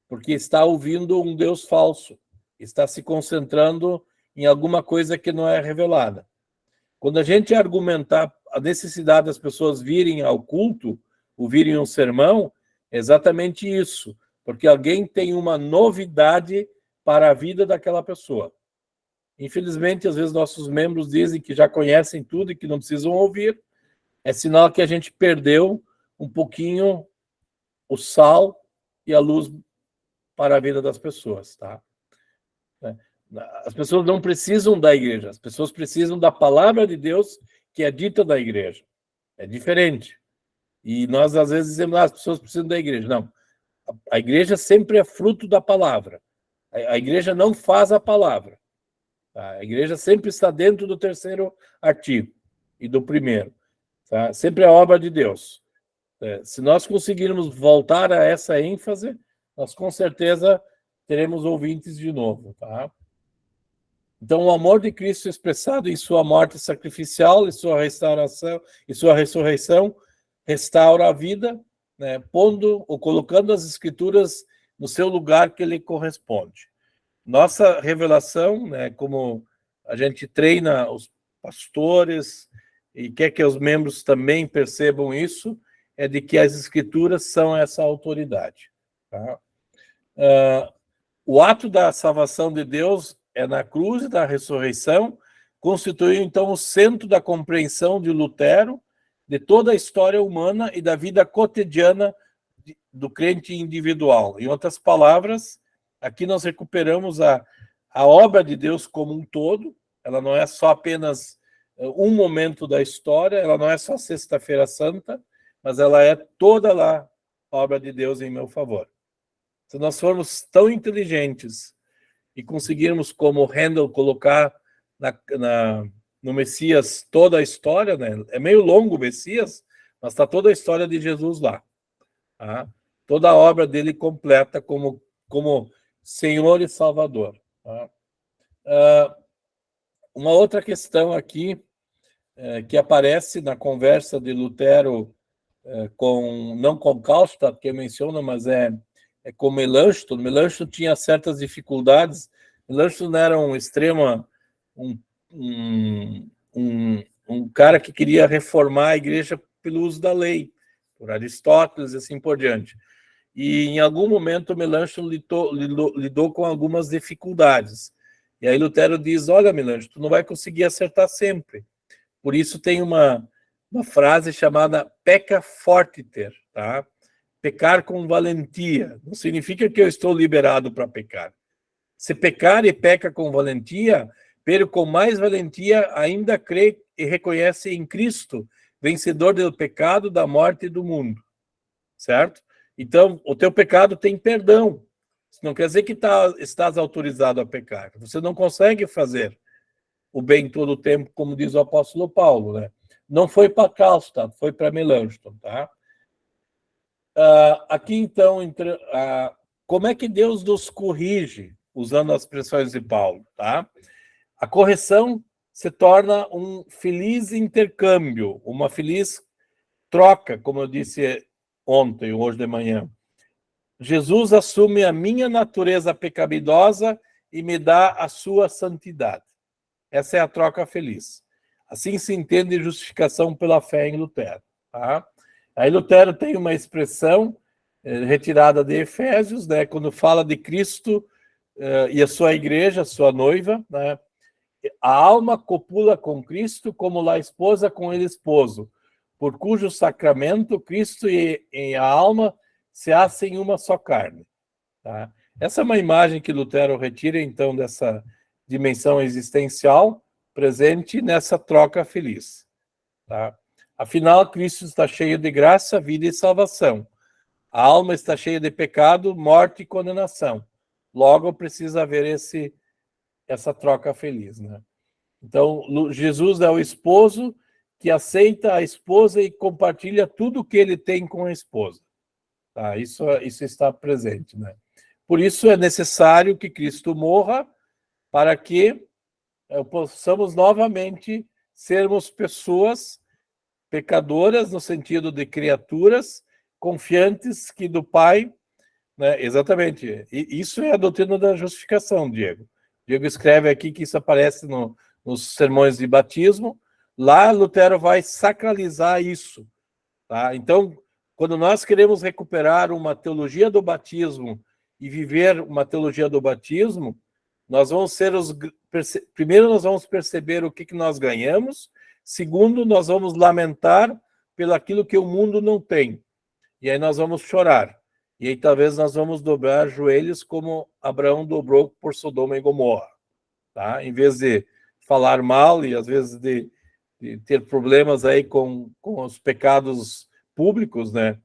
porque está ouvindo um Deus falso, está se concentrando em alguma coisa que não é revelada. Quando a gente argumentar a necessidade das pessoas virem ao culto, ouvirem um sermão, é exatamente isso, porque alguém tem uma novidade para a vida daquela pessoa. Infelizmente, às vezes nossos membros dizem que já conhecem tudo e que não precisam ouvir. É sinal que a gente perdeu um pouquinho o sal e a luz para a vida das pessoas, tá? As pessoas não precisam da igreja, as pessoas precisam da palavra de Deus que é dita da igreja. É diferente. E nós, às vezes, dizemos as pessoas precisam da igreja. Não. A igreja sempre é fruto da palavra. A igreja não faz a palavra. Tá? A igreja sempre está dentro do terceiro artigo e do primeiro. Tá? Sempre é obra de Deus. Se nós conseguirmos voltar a essa ênfase, nós com certeza teremos ouvintes de novo. Tá? Então, o amor de Cristo expressado em sua morte sacrificial, em sua restauração, em sua ressurreição, restaura a vida, né, pondo ou colocando as Escrituras no seu lugar que lhe corresponde. Nossa revelação, né, como a gente treina os pastores e quer que os membros também percebam isso, é de que as Escrituras são essa autoridade. Tá? O ato da salvação de Deus é na cruz e da ressurreição, constituiu então o centro da compreensão de Lutero, de toda a história humana e da vida cotidiana do crente individual. Em outras palavras, aqui nós recuperamos a obra de Deus como um todo, ela não é só apenas um momento da história, ela não é só Sexta-feira Santa, mas ela é toda lá a obra de Deus em meu favor. Se nós formos tão inteligentes e conseguirmos, como Handel, colocar no Messias toda a história, né? É meio longo o Messias, mas está toda a história de Jesus lá. Tá? Toda a obra dele completa como Senhor e Salvador. Tá? Uma outra questão aqui que aparece na conversa de Lutero não com Karlstadt, que menciona, mas é com Melanchthon. Melanchthon tinha certas dificuldades. Melanchthon era um cara que queria reformar a igreja pelo uso da lei, por Aristóteles e assim por diante. E em algum momento Melanchthon lidou com algumas dificuldades. E aí Lutero diz, olha, Melanchthon, tu não vai conseguir acertar sempre. Por isso tem uma frase chamada pecca fortiter, tá? Pecar com valentia. Não significa que eu estou liberado para pecar. Se pecar e peca com valentia, pero com mais valentia ainda crê e reconhece em Cristo, vencedor do pecado, da morte e do mundo. Certo? Então, o teu pecado tem perdão. Isso não quer dizer que estás autorizado a pecar. Você não consegue fazer o bem todo o tempo, como diz o apóstolo Paulo, né? Não foi para Karlstadt, foi para Melanchthon, tá? Aqui, então, como é que Deus nos corrige, usando as expressões de Paulo, tá? A correção se torna um feliz intercâmbio, uma feliz troca, como eu disse ontem, hoje de manhã. Jesus assume a minha natureza pecaminosa e me dá a sua santidade. Essa é a troca feliz. Assim se entende justificação pela fé em Lutero. Tá? Aí Lutero tem uma expressão retirada de Efésios, né, quando fala de Cristo e a sua igreja, a sua noiva, né? A alma copula com Cristo como a esposa com ele esposo, por cujo sacramento Cristo e a alma se hacem uma só carne. Tá? Essa é uma imagem que Lutero retira, então, dessa dimensão existencial presente nessa troca feliz. Tá? Afinal, Cristo está cheio de graça, vida e salvação. A alma está cheia de pecado, morte e condenação. Logo, precisa haver essa troca feliz. Né? Então, Jesus é o esposo que aceita a esposa e compartilha tudo o que ele tem com a esposa. Tá? Isso está presente. Né? Por isso é necessário que Cristo morra para que possamos novamente sermos pessoas pecadoras, no sentido de criaturas, confiantes que do Pai, né? Exatamente, isso é a doutrina da justificação, Diego. Diego escreve aqui que isso aparece nos sermões de batismo. Lá Lutero vai sacralizar isso. Tá? Então, quando nós queremos recuperar uma teologia do batismo e viver uma teologia do batismo, nós vamos primeiro nós vamos perceber o que nós ganhamos, segundo nós vamos lamentar pelo aquilo que o mundo não tem. E aí nós vamos chorar. E aí talvez nós vamos dobrar joelhos como Abraão dobrou por Sodoma e Gomorra, tá? Em vez de falar mal e às vezes de ter problemas aí com os pecados públicos, né?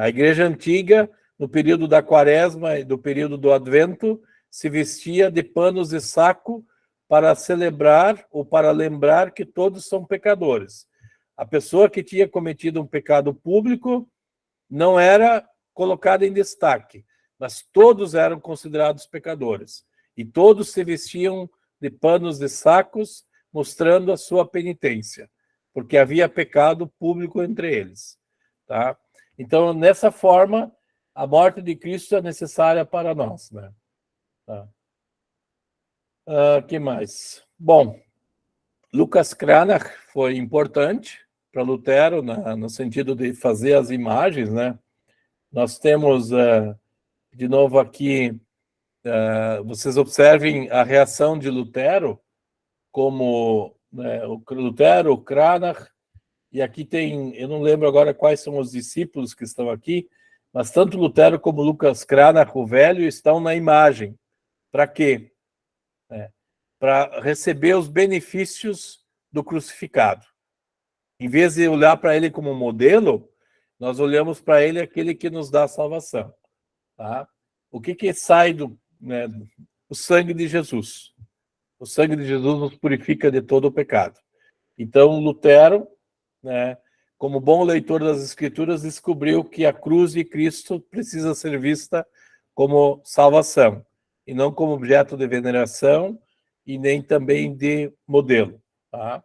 A igreja antiga, no período da Quaresma e do período do Advento, se vestia de panos de saco para celebrar ou para lembrar que todos são pecadores. A pessoa que tinha cometido um pecado público não era colocada em destaque, mas todos eram considerados pecadores. E todos se vestiam de panos de sacos, mostrando a sua penitência, porque havia pecado público entre eles. Tá? Então, nessa forma, a morte de Cristo é necessária para nós. Né? Tá. Que mais? Bom, Lucas Cranach foi importante para Lutero, no sentido de fazer as imagens, né? Nós temos, de novo aqui, vocês observem a reação de Lutero, como né, o Lutero, o Cranach, e aqui tem, eu não lembro agora quais são os discípulos que estão aqui, mas tanto Lutero como Lucas Cranach, o velho, estão na imagem. Para quê? Para receber os benefícios do crucificado. Em vez de olhar para ele como modelo, nós olhamos para ele aquele que nos dá a salvação. Tá? O que sai do o sangue de Jesus? O sangue de Jesus nos purifica de todo o pecado. Então, Lutero, né, como bom leitor das Escrituras, descobriu que a cruz de Cristo precisa ser vista como salvação, e não como objeto de veneração, e nem também de modelo. Tá?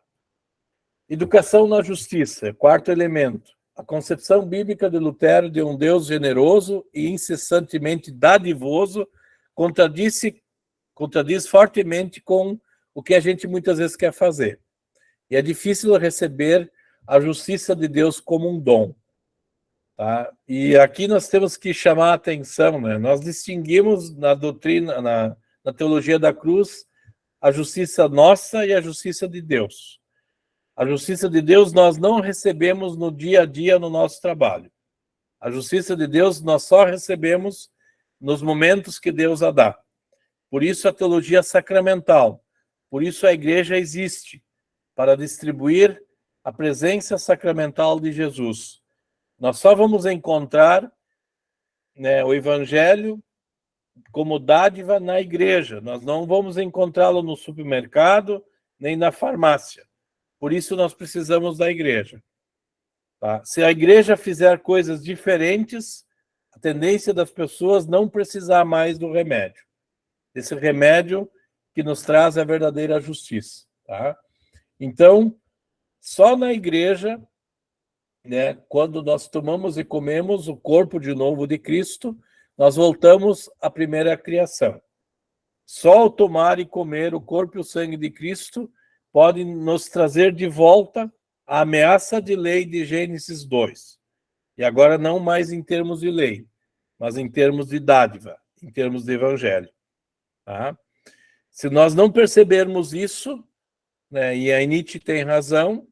Educação na justiça, quarto elemento. A concepção bíblica de Lutero de um Deus generoso e incessantemente dadivoso contradiz fortemente com o que a gente muitas vezes quer fazer. E é difícil receber a justiça de Deus como um dom. Tá? E aqui nós temos que chamar a atenção, né? Nós distinguimos na doutrina, na teologia da cruz, a justiça nossa e a justiça de Deus. A justiça de Deus nós não recebemos no dia a dia no nosso trabalho. A justiça de Deus nós só recebemos nos momentos que Deus a dá. Por isso a teologia sacramental. Por isso a igreja existe, para distribuir a presença sacramental de Jesus. Nós só vamos encontrar, né, o evangelho como dádiva na igreja. Nós não vamos encontrá-lo no supermercado, nem na farmácia. Por isso nós precisamos da igreja. Tá? Se a igreja fizer coisas diferentes, a tendência das pessoas não precisar mais do remédio. Esse remédio que nos traz a verdadeira justiça. Tá? Então, só na igreja, né, quando nós tomamos e comemos o corpo de novo de Cristo, nós voltamos à primeira criação. Só ao tomar e comer o corpo e o sangue de Cristo pode nos trazer de volta a ameaça de lei de Gênesis 2. E agora não mais em termos de lei, mas em termos de dádiva, em termos de evangelho. Tá? Se nós não percebermos isso, né, e a Nietzsche tem razão,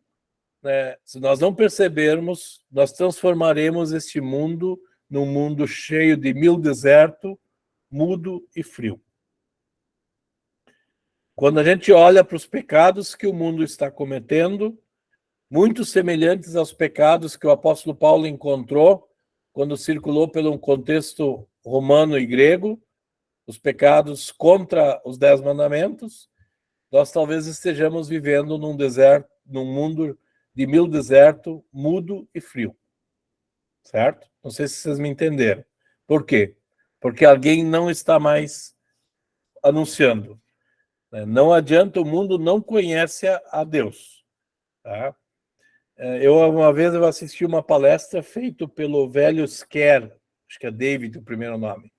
né, se nós não percebermos, nós transformaremos este mundo num mundo cheio de mil deserto, mudo e frio. Quando a gente olha para os pecados que o mundo está cometendo, muito semelhantes aos pecados que o apóstolo Paulo encontrou quando circulou pelo contexto romano e grego, os pecados contra os 10 mandamentos, nós talvez estejamos vivendo num deserto, num mundo de mil deserto, mudo e frio. Certo? Não sei se vocês me entenderam. Por quê? Porque alguém não está mais anunciando. Não adianta, o mundo não conhece a Deus. Tá? Uma vez eu assisti uma palestra feita pelo velho Sker, acho que é David o primeiro nome,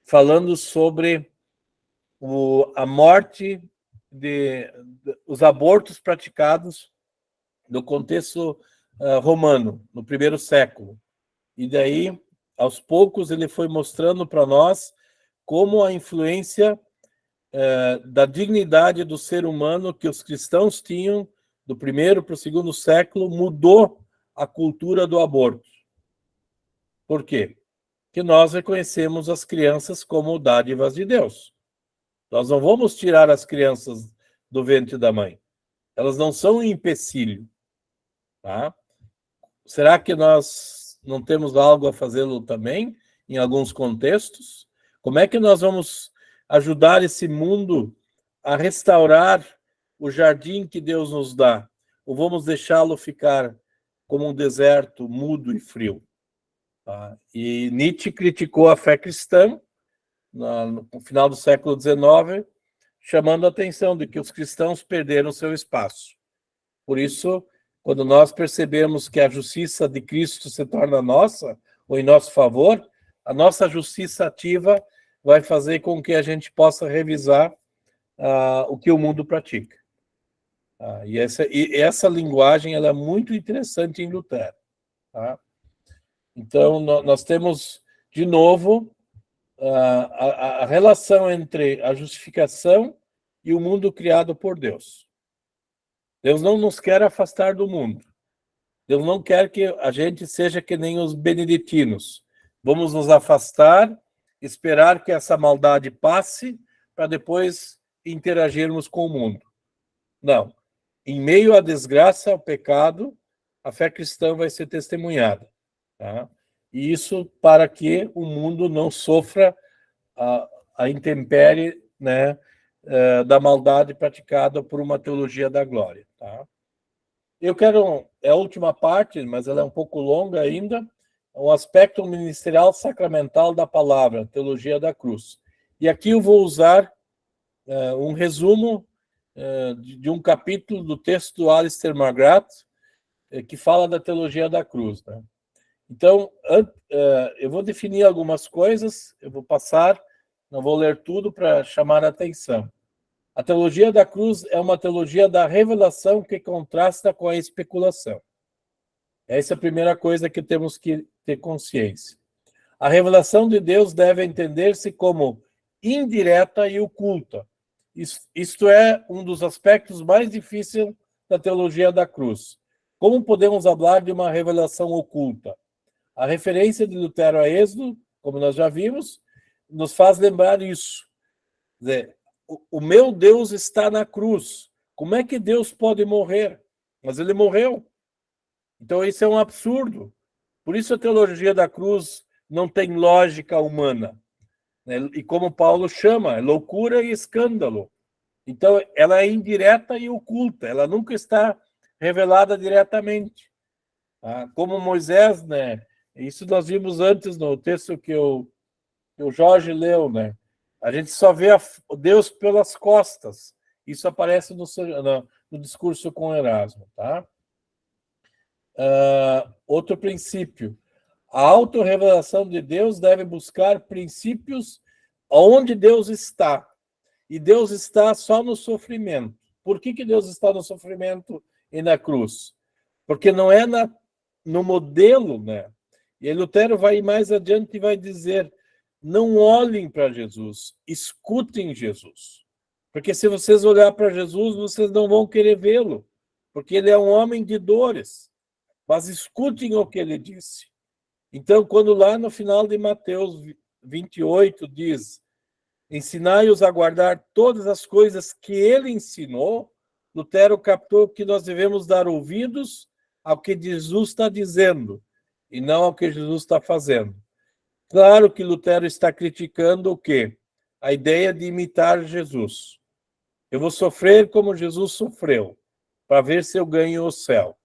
falando sobre a morte os abortos praticados no contexto romano, no primeiro século. E daí, aos poucos, ele foi mostrando para nós como a influência da dignidade do ser humano que os cristãos tinham do primeiro para o segundo século mudou a cultura do aborto. Por quê? que nós reconhecemos as crianças como dádivas de Deus. Nós não vamos tirar as crianças do ventre da mãe. Elas não são um empecilho. Tá? Será que nós não temos algo a fazê-lo também, em alguns contextos? Como é que nós vamos ajudar esse mundo a restaurar o jardim que Deus nos dá? Ou vamos deixá-lo ficar como um deserto mudo e frio? Tá? E Nietzsche criticou a fé cristã no final do século XIX, chamando a atenção de que os cristãos perderam seu espaço. Por isso, quando nós percebemos que a justiça de Cristo se torna nossa, ou em nosso favor, a nossa justiça ativa vai fazer com que a gente possa revisar o que o mundo pratica. E essa linguagem ela é muito interessante em Lutero. Tá? Então, nós temos, de novo, a relação entre a justificação e o mundo criado por Deus. Deus não nos quer afastar do mundo. Deus não quer que a gente seja que nem os beneditinos. Vamos nos afastar, esperar que essa maldade passe, para depois interagirmos com o mundo. Não. Em meio à desgraça, ao pecado, a fé cristã vai ser testemunhada. Tá? E isso para que o mundo não sofra a intempérie, né, da maldade praticada por uma teologia da glória. Tá? Eu quero, é a última parte, mas ela é um pouco longa ainda, um aspecto ministerial sacramental da palavra, teologia da cruz. E aqui eu vou usar um resumo de um capítulo do texto do Alistair McGrath, que fala da teologia da cruz. Né? Então, eu vou definir algumas coisas, eu vou passar, não vou ler tudo para chamar a atenção. A teologia da cruz é uma teologia da revelação que contrasta com a especulação. Essa é a primeira coisa que temos que ter consciência. A revelação de Deus deve entender-se como indireta e oculta. Isto é um dos aspectos mais difíceis da teologia da cruz. Como podemos falar de uma revelação oculta? A referência de Lutero a Êxodo, como nós já vimos, nos faz lembrar isso. Quer dizer, o meu Deus está na cruz. Como é que Deus pode morrer? Mas ele morreu. Então isso é um absurdo. Por isso a teologia da cruz não tem lógica humana. Né? E como Paulo chama, é loucura e escândalo. Então ela é indireta e oculta. Ela nunca está revelada diretamente. Como Moisés, né? Isso nós vimos antes no texto que o Jorge leu, né? A gente só vê Deus pelas costas. Isso aparece no discurso com Erasmo, tá? Outro princípio. A autorrevelação de Deus deve buscar princípios onde Deus está. E Deus está só no sofrimento. Por que Deus está no sofrimento e na cruz? Porque não é no modelo, né? E aí Lutero vai mais adiante e vai dizer: não olhem para Jesus, escutem Jesus. Porque se vocês olharem para Jesus, vocês não vão querer vê-lo, porque ele é um homem de dores. Mas escutem o que ele disse. Então, quando lá no final de Mateus 28 diz: ensinai-os a guardar todas as coisas que ele ensinou, Lutero captou que nós devemos dar ouvidos ao que Jesus está dizendo, e não ao que Jesus está fazendo. Claro que Lutero está criticando o quê? A ideia de imitar Jesus. Eu vou sofrer como Jesus sofreu, para ver se eu ganho o céu.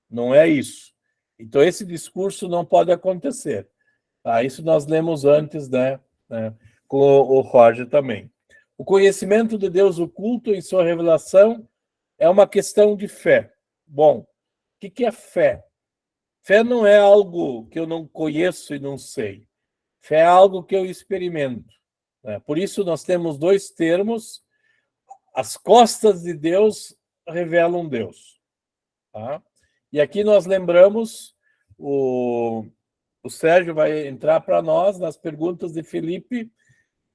Não é isso. Então, esse discurso não pode acontecer. Isso nós lemos antes, né? Com o Roger também. O conhecimento de Deus oculto em sua revelação é uma questão de fé. Bom, o que é fé? Fé não é algo que eu não conheço e não sei. Fé é algo que eu experimento. Por isso, nós temos dois termos. As costas de Deus revelam Deus. Tá? E aqui nós lembramos, o Sérgio vai entrar para nós nas perguntas de Filipe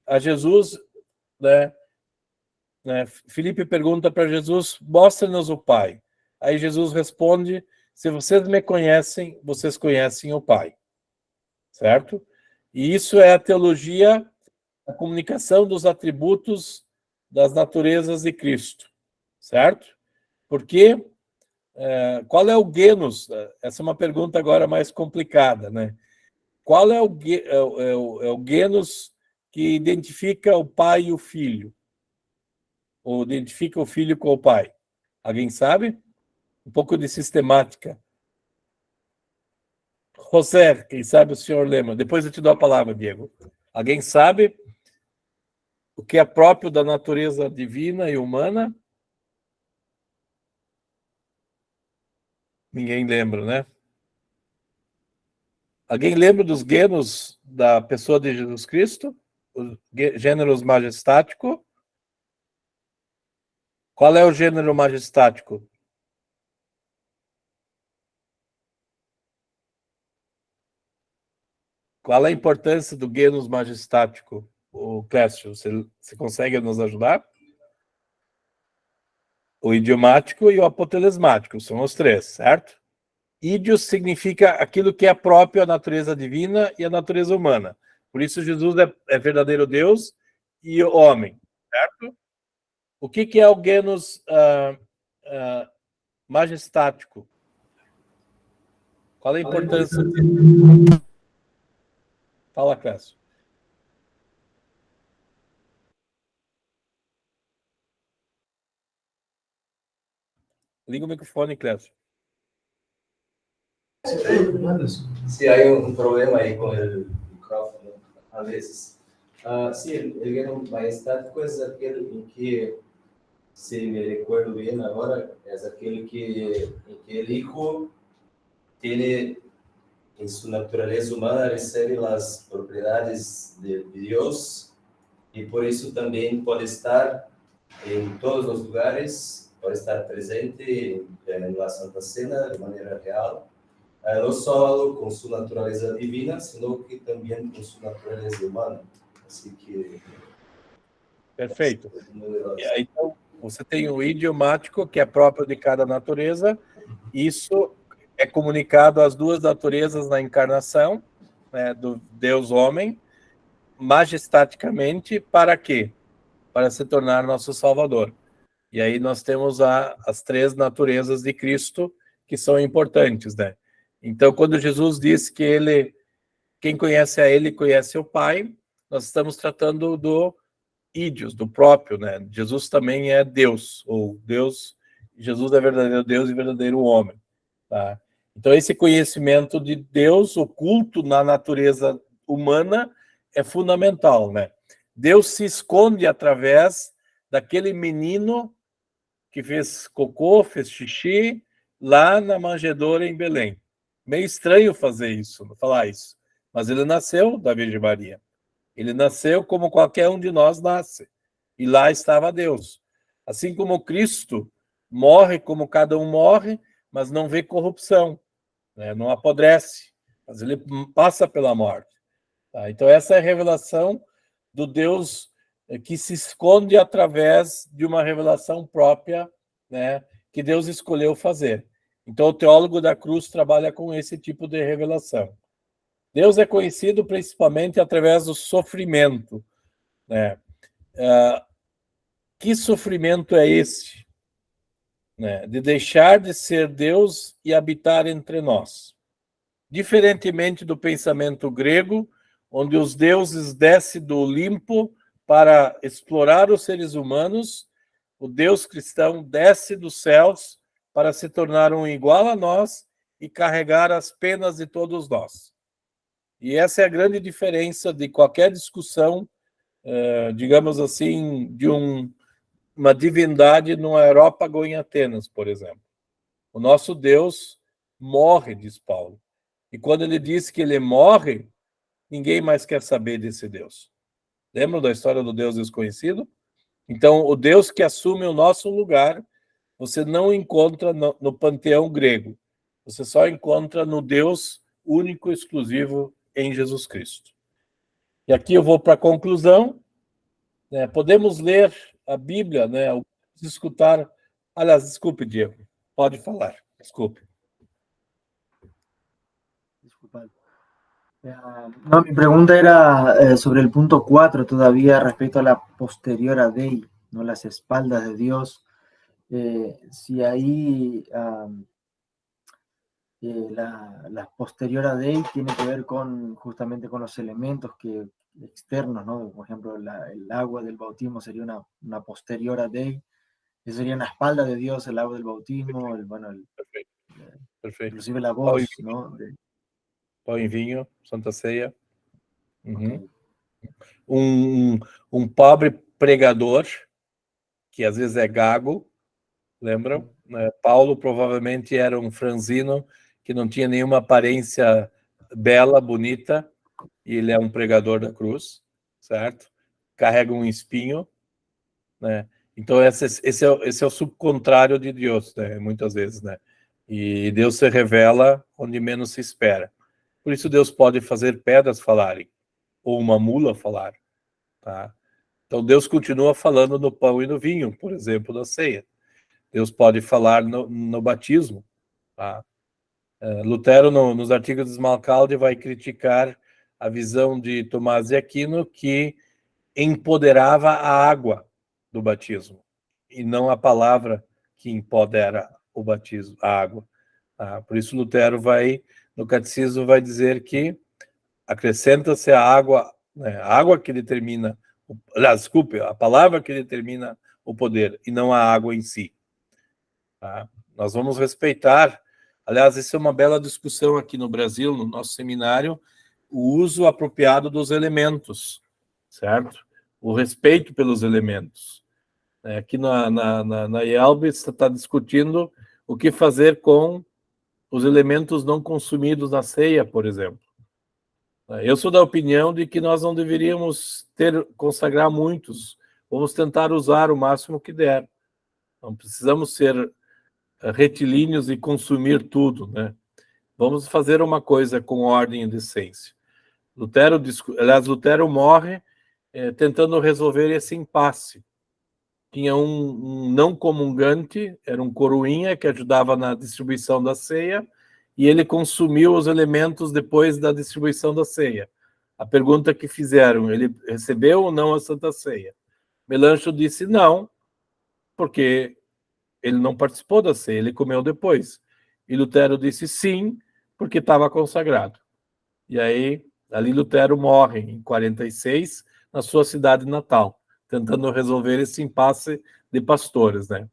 a Jesus. Filipe pergunta para Jesus: mostre-nos o Pai. Aí Jesus responde: se vocês me conhecem, vocês conhecem o Pai. Certo? E isso é a teologia, a comunicação dos atributos das naturezas de Cristo, certo? Porque qual é o genus? Essa é uma pergunta agora mais complicada, né? Qual é o genus que identifica o pai e o filho? Ou identifica o filho com o pai? Alguém sabe? Um pouco de sistemática. José, quem sabe o senhor lembra? Depois eu te dou a palavra, Diego. Alguém sabe o que é próprio da natureza divina e humana? Ninguém lembra, né? Alguém lembra dos gêneros da pessoa de Jesus Cristo? Os gêneros majestático? Qual é o gênero majestático? Qual é a importância do genus majestático? O Clécio, você consegue nos ajudar? O idiomático e o apotelesmático, são os três, certo? Ídios significa aquilo que é próprio à natureza divina e à natureza humana. Por isso Jesus é verdadeiro Deus e homem, certo? O que é o genus majestático? Qual é a importância dele? Fala, Cássio. Liga o microfone, Clécio. Sí, hay un problema ahí con el micrófono a veces. Sí, el geno majestático es aquel en que, si me recuerdo bien ahora, es aquel en que el hijo tiene, en su naturaleza humana, recibe las propiedades de Dios y por eso también puede estar en todos los lugares, puede estar presente en la Santa Cena de manera real. No solo com sua natureza divina, sino que também com sua natureza humana. Assim que... Perfeito. Então, você tem o idiomático, que é próprio de cada natureza. Isso é comunicado às duas naturezas na encarnação, né, do Deus-homem, majestaticamente, para quê? Para se tornar nosso Salvador. E aí nós temos as três naturezas de Cristo, que são importantes, né? Então, quando Jesus diz que quem conhece a ele, conhece o Pai, nós estamos tratando do ídios, do próprio, né? Jesus também é Deus, ou Deus, Jesus é verdadeiro Deus e verdadeiro homem, tá? Então, esse conhecimento de Deus oculto na natureza humana é fundamental, né? Deus se esconde através daquele menino que fez cocô, fez xixi, lá na manjedoura em Belém. Meio estranho fazer isso, falar isso. Mas ele nasceu da Virgem Maria. Ele nasceu como qualquer um de nós nasce. E lá estava Deus. Assim como Cristo morre como cada um morre, mas não vê corrupção, né? Não apodrece, mas ele passa pela morte. Tá? Então essa é a revelação do Deus que se esconde através de uma revelação própria, né, que Deus escolheu fazer. Então, o teólogo da cruz trabalha com esse tipo de revelação. Deus é conhecido principalmente através do sofrimento, né? Que sofrimento é esse? Né? De deixar de ser Deus e habitar entre nós. Diferentemente do pensamento grego, onde os deuses descem do Olimpo para explorar os seres humanos, o Deus cristão desce dos céus para se tornar um igual a nós e carregar as penas de todos nós. E essa é a grande diferença de qualquer discussão, digamos assim, de uma divindade no Areópago em Atenas, por exemplo. O nosso Deus morre, diz Paulo. E quando ele diz que ele morre, ninguém mais quer saber desse Deus. Lembram da história do Deus desconhecido? Então, o Deus que assume o nosso lugar, você não encontra no panteão grego. Você só encontra no Deus único e exclusivo em Jesus Cristo. E aqui eu vou para a conclusão. Né? Podemos ler a Bíblia, né? Escutar... Aliás, desculpe, Diego. Pode falar. Desculpe. Desculpa. No, mi pregunta era sobre el punto 4 todavía respecto a la posterior Dei, ¿no? Las espaldas de Dios. Si ahí la posterior Dei tiene que ver justamente con los elementos externos, ¿no? Por ejemplo, el agua del bautismo sería una posterior Dei. Eso sería una espalda de Dios, el agua del bautismo, Perfeito. Perfeito. inclusive la Pão voz, ¿no? pão e vinho, Santa Ceia. Uhum. Ok. Um pobre pregador, que às vezes é gago, lembram? Paulo provavelmente era um franzino que não tinha nenhuma aparência bela, bonita, e ele é um pregador da cruz, certo? Carrega um espinho, né? Então esse é o subcontrário de Deus, né? Muitas vezes, né? E Deus se revela onde menos se espera. Por isso Deus pode fazer pedras falarem, ou uma mula falar, tá? Então Deus continua falando no pão e no vinho, por exemplo, na ceia. Deus pode falar no batismo, tá? Lutero, nos artigos de Smalcalde, vai criticar a visão de Tomás de Aquino, que empoderava a água do batismo, e não a palavra que empodera o batismo, a água. Tá? Por isso Lutero no catecismo, vai dizer que acrescenta-se a água, né, a água que determina, desculpe, a palavra que determina o poder, e não a água em si. Tá? Nós vamos respeitar, aliás, isso é uma bela discussão aqui no Brasil, no nosso seminário, o uso apropriado dos elementos, certo? O respeito pelos elementos. Aqui na IELB está discutindo o que fazer com os elementos não consumidos na ceia, por exemplo. Eu sou da opinião de que nós não deveríamos consagrar muitos, vamos tentar usar o máximo que der. Não precisamos ser retilíneos e consumir tudo, né? Vamos fazer uma coisa com ordem e decência. Lutero morre tentando resolver esse impasse. Tinha um não comungante, era um coroinha que ajudava na distribuição da ceia, e ele consumiu os elementos depois da distribuição da ceia. A pergunta que fizeram, ele recebeu ou não a Santa Ceia? Melanchthon disse não, porque ele não participou da ceia, ele comeu depois. E Lutero disse sim, porque estava consagrado. E aí, ali Lutero morre em 46, na sua cidade natal, tentando resolver esse impasse de pastores, né?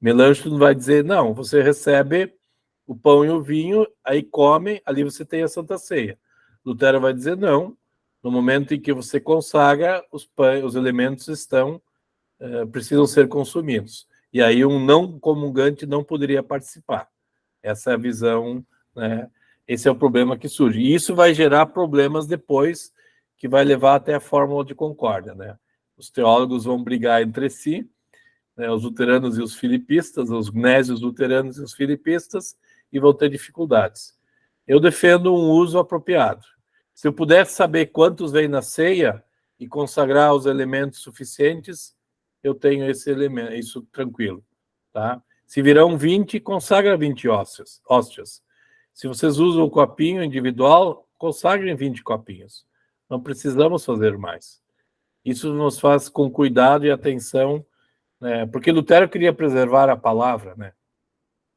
Melanchthon vai dizer, não, você recebe o pão e o vinho, aí come, ali você tem a Santa Ceia. Lutero vai dizer, não, no momento em que você consagra, os elementos precisam ser consumidos. E aí um não comungante não poderia participar. Essa é a visão, né? Esse é o problema que surge. E isso vai gerar problemas depois, que vai levar até a fórmula de concórdia, né? Os teólogos vão brigar entre si, né, os luteranos e os filipistas, os gnésios luteranos e os filipistas, e vão ter dificuldades. Eu defendo um uso apropriado. Se eu pudesse saber quantos vêm na ceia e consagrar os elementos suficientes, eu tenho esse elemento, isso tranquilo, tá? Se virão 20, consagra 20 hóstias. Se vocês usam o copinho individual, consagrem 20 copinhos. Não precisamos fazer mais. Isso nos faz com cuidado e atenção, né? Porque Lutero queria preservar a palavra, né?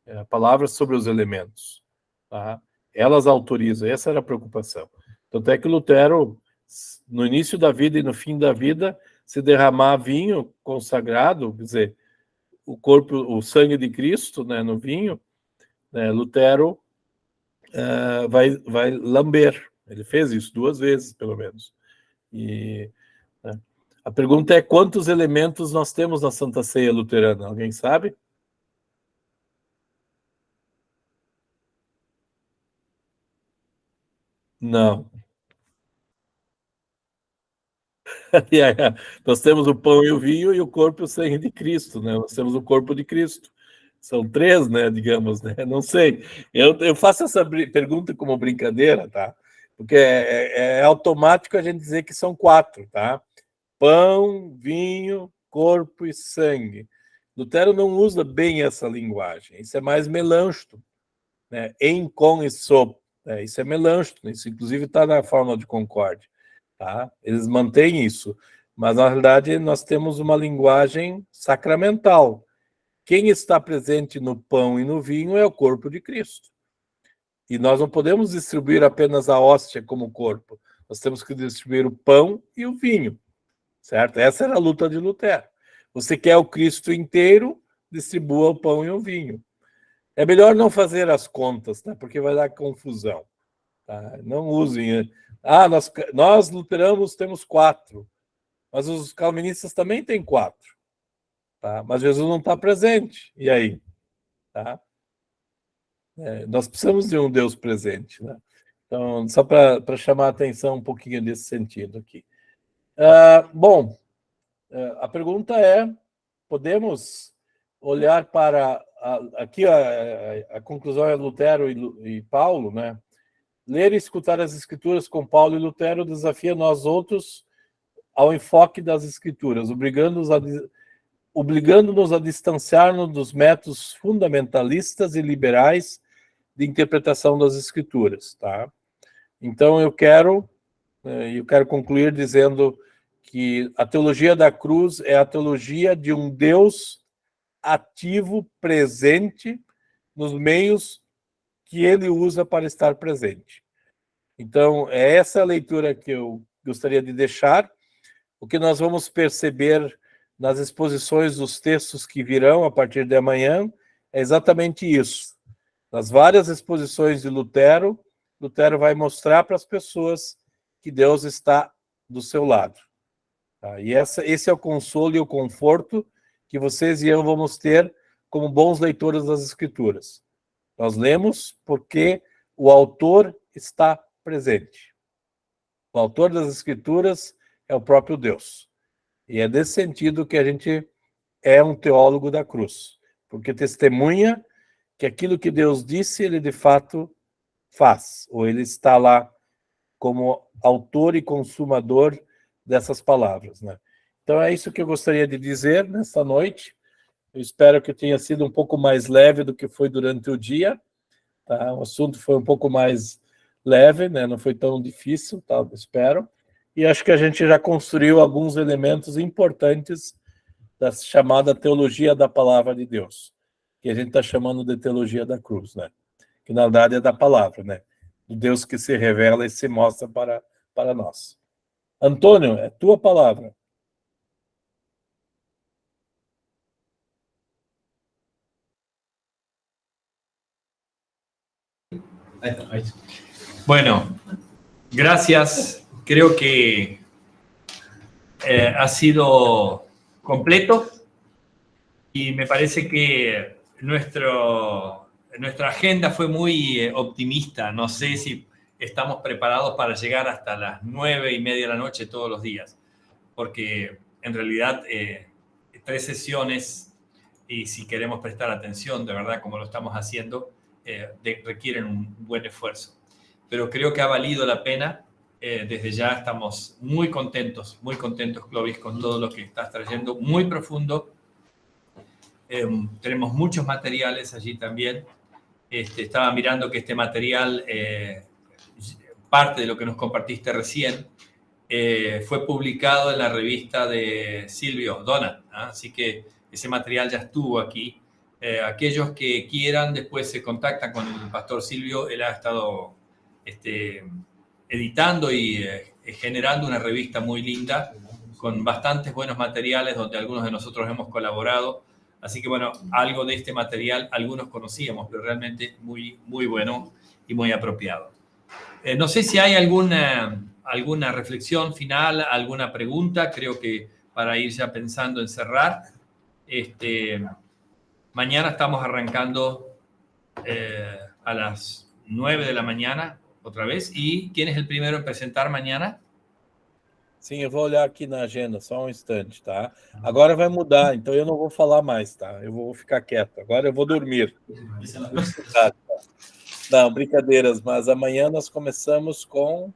A palavra sobre os elementos, tá? Elas autorizam, essa era a preocupação. Tanto é que Lutero, no início da vida e no fim da vida, se derramar vinho consagrado, quer dizer, o sangue de Cristo, né, no vinho, né, Lutero vai lamber. Ele fez isso 2 vezes, pelo menos. E né, a pergunta é quantos elementos nós temos na Santa Ceia luterana? Alguém sabe? Não. Nós temos o pão e o vinho e o corpo e o sangue de Cristo, né? Nós temos o corpo de Cristo. São 3, né, digamos, né? Não sei. Eu faço essa pergunta como brincadeira, tá? Porque é automático a gente dizer que são 4, tá? Pão, vinho, corpo e sangue. Lutero não usa bem essa linguagem. Isso é mais Melanchthon, né? Em, com e sob, Isso é Melanchthon, isso inclusive está na Fórmula de Concórdia. Tá? Eles mantêm isso, mas na realidade nós temos uma linguagem sacramental. Quem está presente no pão e no vinho é o corpo de Cristo. E nós não podemos distribuir apenas a hóstia como corpo. Nós temos que distribuir o pão e o vinho, certo? Essa era a luta de Lutero. Você quer o Cristo inteiro, distribua o pão e o vinho. É melhor não fazer as contas, tá? Porque vai dar confusão. Tá? Não usem. Nós luteranos temos 4, mas os calvinistas também têm 4. Tá? Mas Jesus não está presente. E aí? Tá? Nós precisamos de um Deus presente. Né? Então, só para chamar a atenção um pouquinho nesse sentido aqui. Bom, a pergunta é, podemos olhar para... aqui a conclusão é Lutero e Paulo, né? Ler e escutar as Escrituras com Paulo e Lutero desafia nós outros ao enfoque das Escrituras, obrigando-nos a distanciar-nos dos métodos fundamentalistas e liberais de interpretação das Escrituras. Tá? Então, eu quero concluir dizendo que a teologia da cruz é a teologia de um Deus ativo, presente, nos meios que ele usa para estar presente. Então, é essa a leitura que eu gostaria de deixar. O que nós vamos perceber nas exposições dos textos que virão a partir de amanhã é exatamente isso. Nas várias exposições de Lutero, Lutero vai mostrar para as pessoas que Deus está do seu lado. Tá? E esse é o consolo e o conforto que vocês e eu vamos ter como bons leitores das Escrituras. Nós lemos porque o autor está presente. O autor das Escrituras é o próprio Deus. E é nesse sentido que a gente é um teólogo da cruz, porque testemunha que aquilo que Deus disse, ele de fato faz, ou ele está lá como autor e consumador dessas palavras. Né? Então é isso que eu gostaria de dizer nesta noite. Eu espero que tenha sido um pouco mais leve do que foi durante o dia. Tá? O assunto foi um pouco mais leve, né? Não foi tão difícil, tá? Espero. E acho que a gente já construiu alguns elementos importantes da chamada teologia da palavra de Deus, que a gente está chamando de teologia da cruz, né? Que na verdade é da palavra, né? Do Deus que se revela e se mostra para nós. Antônio, é tua palavra. Bueno, gracias. Creo que ha sido completo y me parece que nuestra agenda fue muy optimista. No sé si estamos preparados para llegar hasta las 9:30 de la noche todos los días, porque en realidad 3 sesiones, y si queremos prestar atención de verdad como lo estamos haciendo, requieren un buen esfuerzo. Pero creo que ha valido la pena. Desde ya estamos muy contentos, Clovis, con todo lo que estás trayendo, muy profundo. Tenemos muchos materiales allí también. Estaba mirando que este material, parte de lo que nos compartiste recién, fue publicado en la revista de Silvio Donat, ¿eh? Así que ese material ya estuvo aquí. Aquellos que quieran, después se contactan con el pastor Silvio. Él ha estado editando y generando una revista muy linda con bastantes buenos materiales donde algunos de nosotros hemos colaborado. Así que, bueno, algo de este material algunos conocíamos, pero realmente muy, muy bueno y muy apropiado. No sé si hay alguna reflexión final, alguna pregunta. Creo que para ir ya pensando en cerrar, mañana estamos arrancando a las 9 de la mañana, outra vez. E quem é o primeiro a presentar amanhã? Sim, eu vou olhar aqui na agenda, só um instante, tá? Agora vai mudar, então eu não vou falar mais, tá? Eu vou ficar quieto. Agora eu vou dormir. Não, brincadeiras, mas amanhã nós começamos com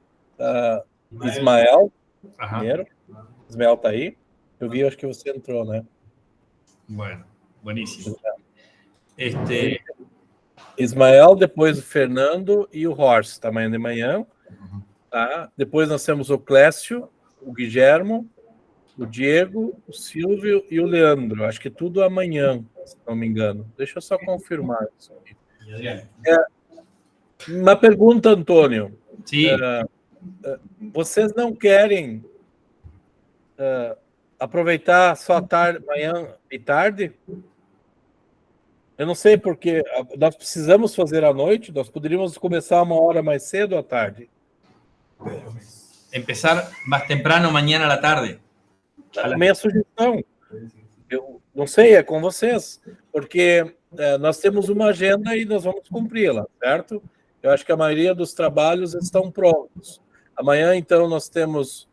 Ismael primeiro. Ismael tá aí? Eu vi, acho que você entrou, né? Bueno, buenísimo. Ismael, depois o Fernando e o Horst, amanhã de manhã. Tá? Depois nós temos o Clécio, o Guilhermo, o Diego, o Silvio e o Leandro. Acho que tudo amanhã, se não me engano. Deixa eu só confirmar isso aqui. Uma pergunta, Antônio. Sí. Vocês não querem aproveitar só tarde, manhã e tarde? Eu não sei porque nós precisamos fazer à noite, nós poderíamos começar uma hora mais cedo à tarde. Empezar más temprano mañana a la tarde. A minha sugestão, eu não sei, é com vocês, porque nós temos uma agenda e nós vamos cumpri-la, certo? Eu acho que a maioria dos trabalhos estão prontos. Amanhã, então, nós temos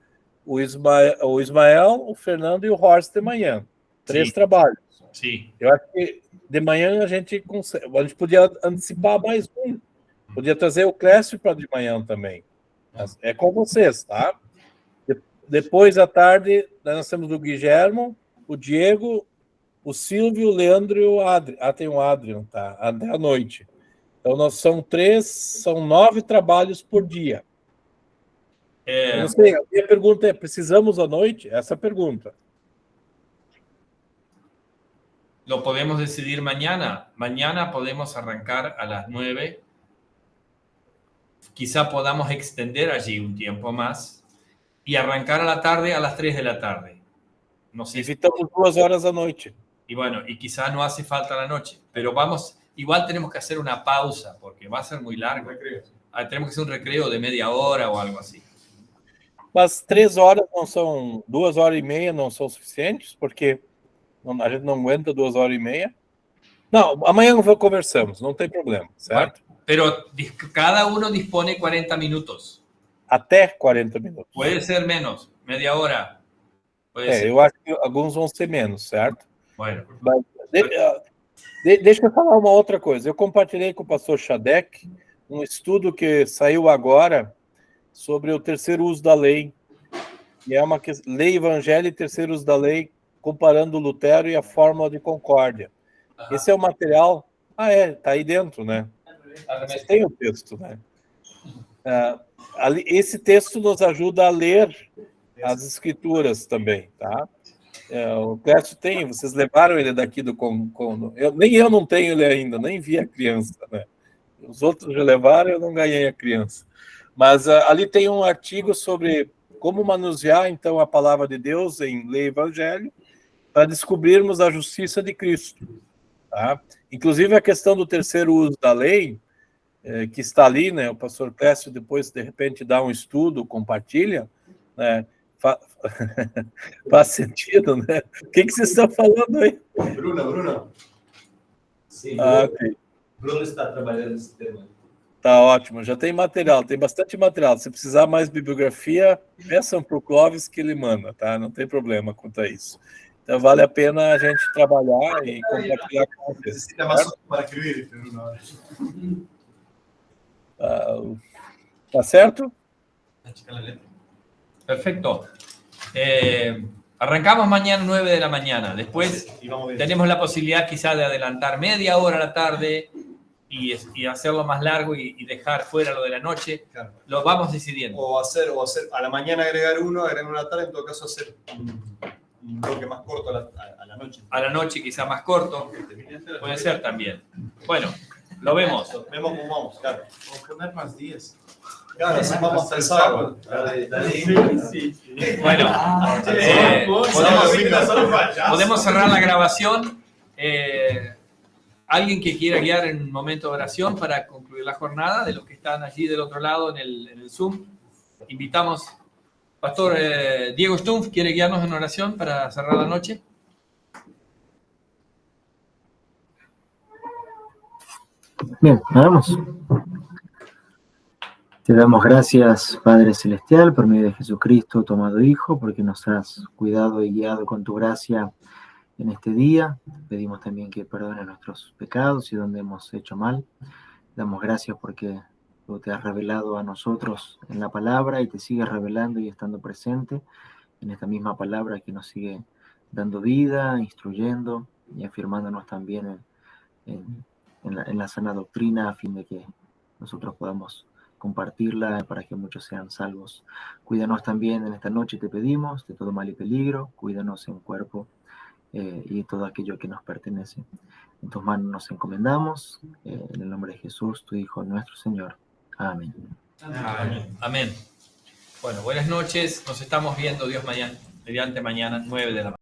o Ismael, o Fernando e o Horst de manhã. 3 trabalhos. Sí. Eu acho que de manhã a gente podia antecipar mais um. Podia trazer o Clécio para de manhã também. É com vocês, tá? Depois, à tarde, nós temos o Guilhermo, o Diego, o Silvio, o Leandro e o Adriano. Tem o Adriano, tá? Até a noite. Então, são 9 trabalhos por dia. Eu não sei, a minha pergunta é, precisamos à noite? Essa pergunta. Lo podemos decidir mañana. Mañana podemos arrancar a las 9. Quizá podamos extender allí un tiempo más y arrancar a la tarde a las 3 de la tarde. No sé. Evitamos 2 horas da noite. Y bueno, y quizá no hace falta la noche, pero igual tenemos que hacer una pausa porque va a ser muy largo. Tenemos que hacer un recreo de media hora o algo así. Mas 3 horas não são, 2 horas e meia não são suficientes, porque a gente não aguenta 2 horas e meia. Não, amanhã conversamos, não tem problema, certo? Pero cada uno dispone 40 minutos. Até 40 minutos. Puede ser menos, media hora. Puede ser. Eu acho que alguns vão ser menos, certo? Bueno. Mas, deixa eu falar uma outra coisa. Eu compartilhei com o pastor Shadek um estudo que saiu agora sobre o terceiro uso da lei. E é uma lei evangélica e terceiro uso da lei, comparando Lutero e a fórmula de concórdia. Esse é o material... tá aí dentro, né? Você tem o texto, né? Esse texto nos ajuda a ler as escrituras também, tá? O Clécio tem, vocês levaram ele daqui do... Nem eu não tenho ele ainda, nem vi a criança, né? Os outros já levaram, eu não ganhei a criança. Mas ali tem um artigo sobre como manusear, então, a palavra de Deus em lei e evangelho para descobrirmos a justiça de Cristo. Tá? Inclusive, a questão do terceiro uso da lei, que está ali, né? O pastor Clécio depois, de repente, dá um estudo, compartilha, né? Faz sentido, né? O que vocês estão falando aí? Bruno. Sim, Ok. Bruno está trabalhando nesse tema. Tá ótimo, já tem material, tem bastante material. Se precisar mais bibliografia, peçam para o Clóvis que ele manda, tá? Não tem problema quanto a isso. Então vale a pena a gente trabalhar e compartilhar com vocês. Necesita más para escribir, Bruno. Tá certo? Perfecto. Arrancamos mañana 9 de la mañana. Después tenemos la posibilidad quizá de adelantar media hora a la tarde y hacerlo más largo y dejar fuera lo de la noche. Claro. Lo vamos decidiendo. O hacer a la mañana agregar una tarde, en todo caso hacer un bloque más corto a la noche. A la noche quizá más corto. Puede ser también. Bueno, lo vemos. Vemos cómo vamos, claro. Vamos a poner más días. Claro, así vamos hasta el sábado. Bueno, podemos cerrar la grabación. ¿Alguien que quiera guiar en un momento de oración para concluir la jornada de los que están allí del otro lado en el Zoom? Invitamos, Pastor Diego Stumpf, ¿quiere guiarnos en oración para cerrar la noche? Bien, hagamos. Te damos gracias, Padre Celestial, por medio de Jesucristo, tu amado Hijo, porque nos has cuidado y guiado con tu gracia en este día. Pedimos también que perdones nuestros pecados y donde hemos hecho mal. Damos gracias porque tú te has revelado a nosotros en la palabra y te sigues revelando y estando presente en esta misma palabra que nos sigue dando vida, instruyendo y afirmándonos también en en la sana doctrina, a fin de que nosotros podamos compartirla para que muchos sean salvos. Cuídanos también en esta noche, te pedimos, de todo mal y peligro. Cuídanos en cuerpo y todo aquello que nos pertenece. En tus manos nos encomendamos, en el nombre de Jesús, tu Hijo, nuestro Señor. Amén. Amén. Bueno, buenas noches. Nos estamos viendo, Dios mediante mañana, 9 de la mañana.